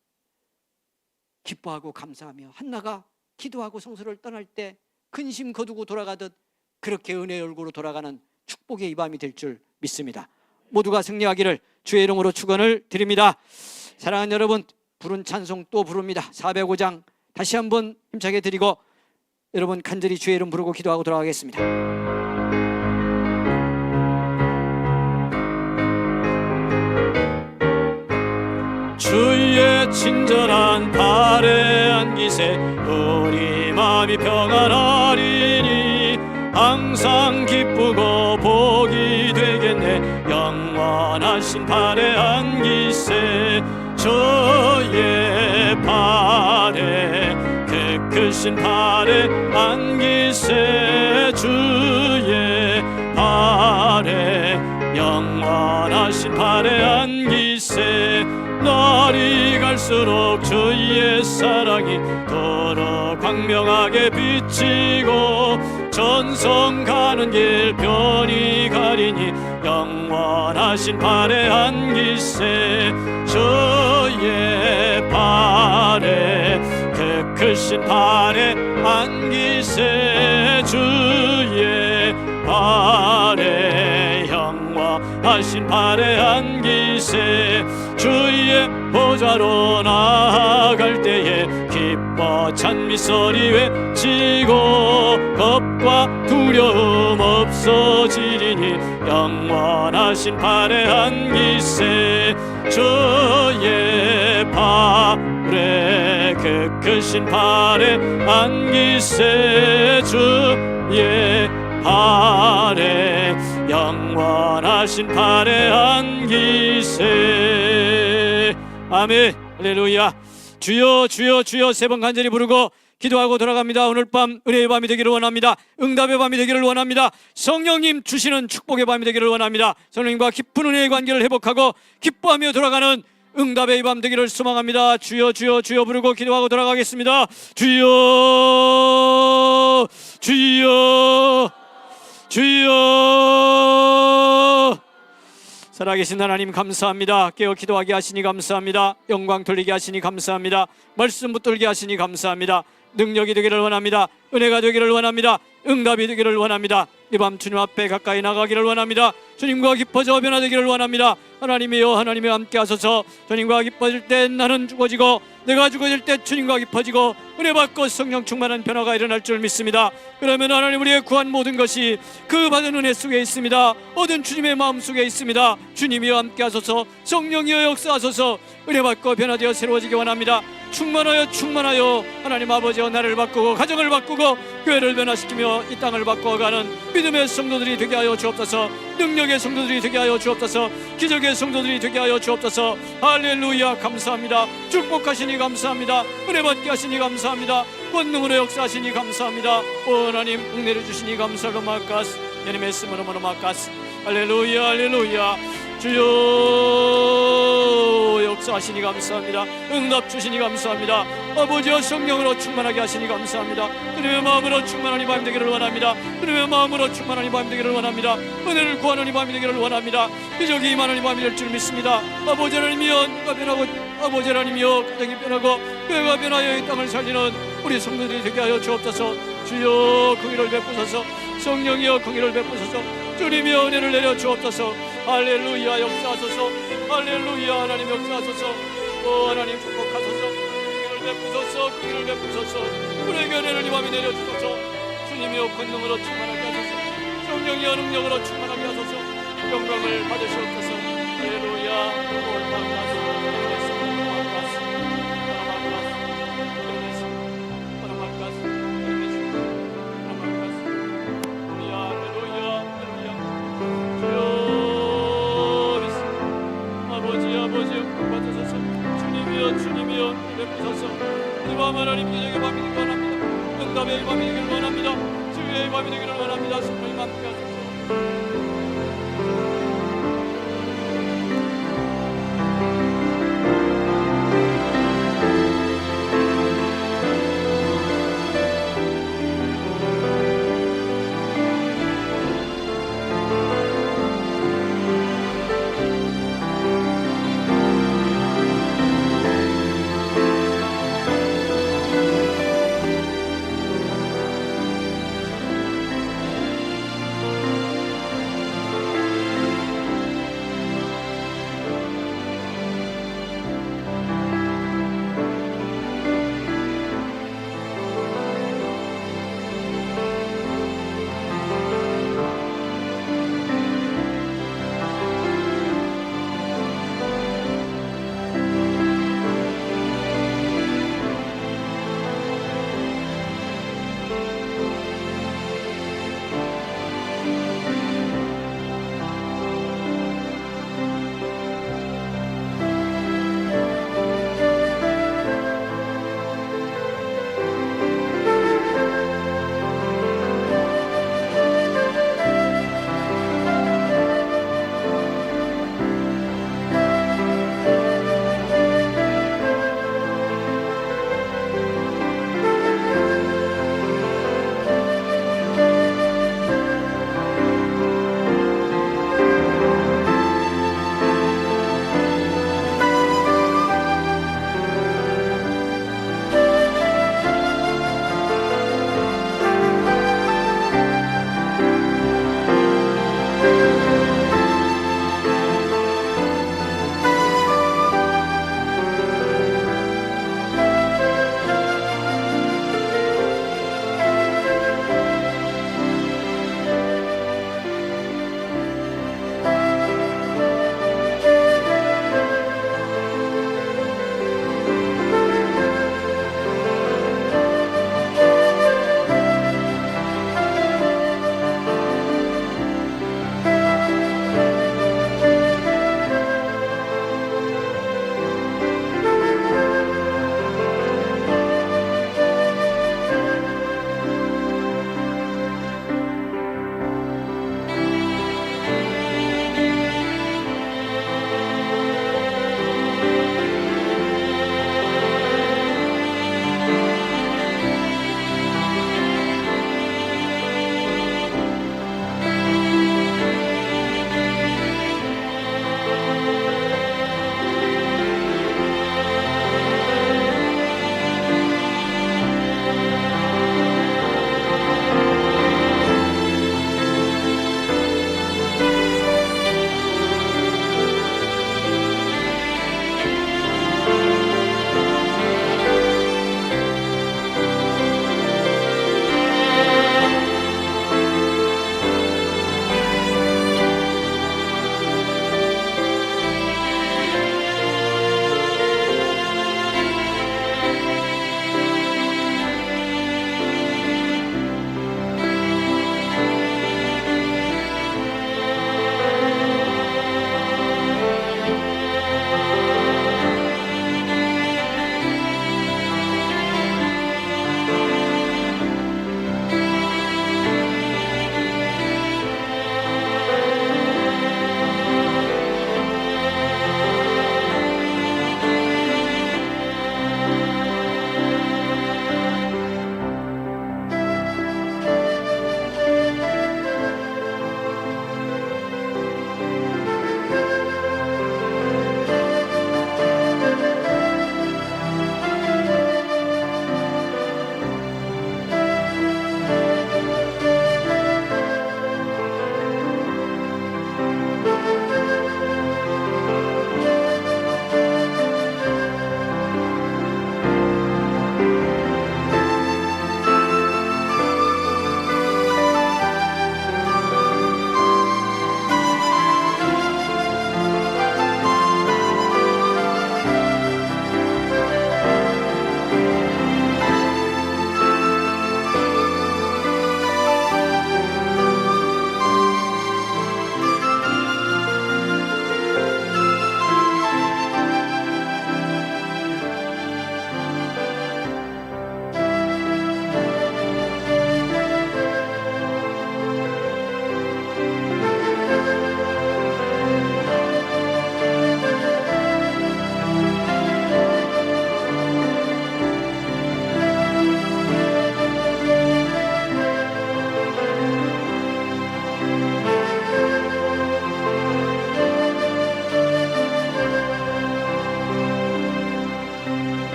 기뻐하고 감사하며, 한나가 기도하고 성소를 떠날 때 근심 거두고 돌아가듯 그렇게 은혜의 얼굴로 돌아가는 축복의 이 밤이 될 줄 믿습니다. 모두가 승리하기를 주의 이름으로 축원을 드립니다. 사랑하는 여러분, 부른 찬송 또 부릅니다. 405장 다시 한번 힘차게 드리고 여러분 간절히 주의 이름 부르고 기도하고 돌아가겠습니다. 주의 친절한 발에 안기세 우리 마음이 평안하리니 항상 기쁘고 복이 되겠네. 영원하신 발에 안기세 주의 발에 그 크신 발에 안기세 주의 발에 영원하신 발에 안기세. 날이 갈수록 주의 사랑이 더러 광명하게 비치고 전성 가는 길 편히 가리니 영원하신 발에 안기세 주의 발에 그 크신 발에 안기세 주의 발에 영원하신 발에 안기세. 주의 보좌로 나아갈 때에 기뻐 찬미 소리 외치고 겁과 두려움 없어지리니 영원하신 발에 안기세 주의 발에 그 크신 발에 안기세 주의 발에 영원하신 발에 안기세. 아멘. 할렐루야. 주여 주여 주여 세 번 간절히 부르고 기도하고 돌아갑니다. 오늘 밤 은혜의 밤이 되기를 원합니다. 응답의 밤이 되기를 원합니다. 성령님 주시는 축복의 밤이 되기를 원합니다. 성령님과 깊은 은혜의 관계를 회복하고 기뻐하며 돌아가는 응답의 밤 되기를 소망합니다. 주여 주여 주여 부르고 기도하고 돌아가겠습니다. 주여 주여 주여. 살아계신 하나님 감사합니다. 깨어 기도하게 하시니 감사합니다. 영광 돌리게 하시니 감사합니다. 말씀 붙들게 하시니 감사합니다. 능력이 되기를 원합니다. 은혜가 되기를 원합니다. 응답이 되기를 원합니다. 이 밤 주님 앞에 가까이 나가기를 원합니다. 주님과 기뻐져 변화되기를 원합니다. 하나님이여, 하나님이 함께 하소서. 주님과 기뻐질 때 나는 죽어지고 내가 죽어질 때 주님과 기뻐지고 은혜 받고 성령 충만한 변화가 일어날 줄 믿습니다. 그러면 하나님, 우리의 구한 모든 것이 그 받은 은혜 속에 있습니다. 얻은 주님의 마음 속에 있습니다. 주님이여 함께 하소서. 성령이여 역사하소서. 은혜 받고 변화되어 새로워지기 원합니다. 충만하여 하나님 아버지여, 나를 바꾸고 가정을 바꾸고 교회를 변화시키며 이 땅을 바꿔가는 믿음의 성도들이 되게 하여 주옵소서. 능력의 성도들이 되게 하여 주옵소서. 기적의 성도들이 되게 하여 주옵소서. 할렐루야. 감사합니다. 축복하시니 감사합니다. 은혜 받게 하시니 감사합니다. 권능으로 역사하시니 감사합니다. 오 하나님, 은혜를 주시니 감사로 마카스, 예님의 말씀으로 마카스. 할렐루야, 할렐루야. 주여 역사하시니 감사합니다. 응답 주시니 감사합니다. 아버지와 성령으로 충만하게 하시니 감사합니다. 주님의 마음으로 충만한 이 밤 되기를 원합니다. 주님의 마음으로 충만한 이 밤 되기를 원합니다. 은혜를 구하는 이 밤이 되기를 원합니다. 기적이 임하는 이 밤이 될 줄 믿습니다. 아버지 하나님이여, 누가 변하고 아버지 하나님이여, 가정이 변하고 교회가 변하여 이 땅을 살리는 우리 성도들이 되게 하여 주옵소서. 주여 긍휼을 베푸소서. 성령이여 긍휼을 베푸소서. 주님이여 은혜를 내려 주옵소서. 할렐루야 역사하소서. 할렐루야 하나님 역사하소서. 오 하나님 축복하소서. 긍휼을 베푸소서. 긍휼을 베푸소서. 우리에게 은혜를 이 밤에 내려주소서. 주님이여 권능으로 충만하게 하소서. 성령이여 능력으로 충만하게 하소서. 영광을 받으시옵소서. 할렐루야. 주님이여 베푸소서. 이 밤 하나님 기적의 밤이 되기를 원합니다. 응답의 밤이 되기를 원합니다. 주의 밤이 되기를 원합니다. 성령님 함께 하소서.